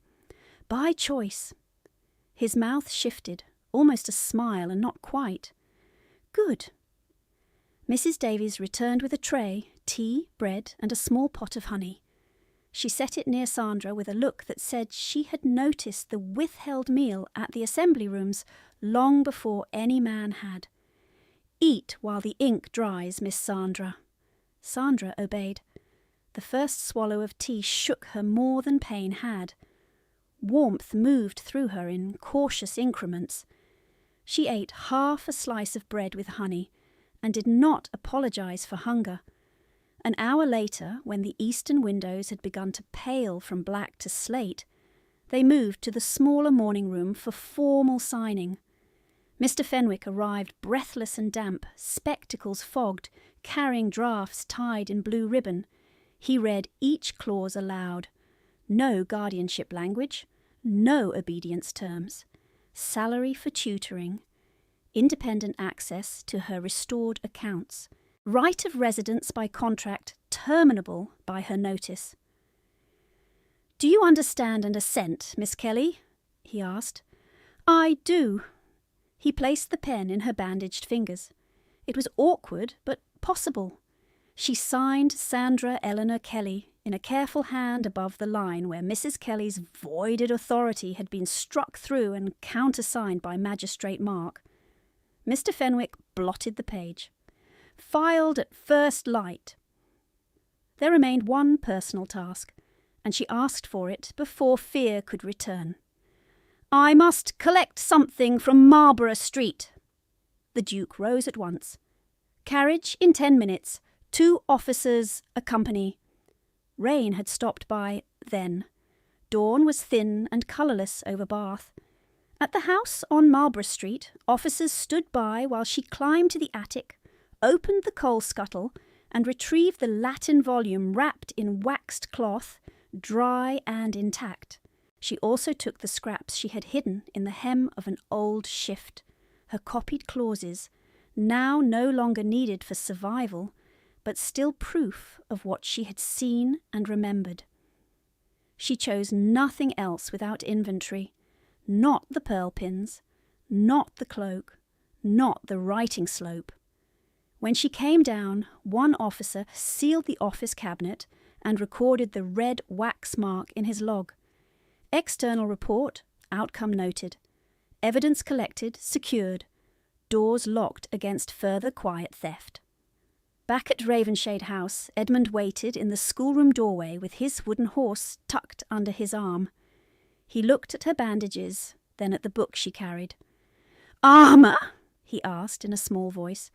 "By choice." His mouth shifted, almost a smile and not quite. "Good." Mrs. Davies returned with a tray, tea, bread, and a small pot of honey. She set it near Sandra with a look that said she had noticed the withheld meal at the assembly rooms long before any man had. "Eat while the ink dries, Miss Sandra." Sandra obeyed. The first swallow of tea shook her more than pain had. Warmth moved through her in cautious increments. She ate half a slice of bread with honey, and did not apologize for hunger. An hour later, when the eastern windows had begun to pale from black to slate, they moved to the smaller morning room for formal signing. Mr. Fenwick arrived breathless and damp, spectacles fogged, carrying drafts tied in blue ribbon. He read each clause aloud. No guardianship language, no obedience terms. Salary for tutoring, independent access to her restored accounts, right of residence by contract terminable by her notice. "Do you understand and assent, Miss Kelly?" he asked. "I do." He placed the pen in her bandaged fingers. It was awkward, but possible. She signed Sandra Eleanor Kelly in a careful hand above the line where Mrs. Kelly's voided authority had been struck through and countersigned by Magistrate Mark. Mr. Fenwick blotted the page. "Filed at first light." There remained one personal task, and she asked for it before fear could return. "I must collect something from Marlborough Street." The Duke rose at once. "Carriage in 10 minutes. 2 officers accompany." Rain had stopped by then. Dawn was thin and colourless over Bath. At the house on Marlborough Street, officers stood by while she climbed to the attic, opened the coal scuttle, and retrieved the Latin volume wrapped in waxed cloth, dry and intact. She also took the scraps she had hidden in the hem of an old shift, her copied clauses, now no longer needed for survival, but still proof of what she had seen and remembered. She chose nothing else without inventory, not the pearl pins, not the cloak, not the writing slope. When she came down, one officer sealed the office cabinet and recorded the red wax mark in his log. External report, outcome noted. Evidence collected, secured. Doors locked against further quiet theft. Back at Ravenshade House, Edmund waited in the schoolroom doorway with his wooden horse tucked under his arm. He looked at her bandages, then at the book she carried. "Armour?" he asked in a small voice.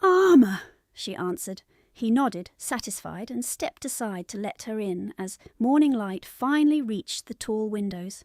"Armour," she answered. He nodded, satisfied, and stepped aside to let her in as morning light finally reached the tall windows.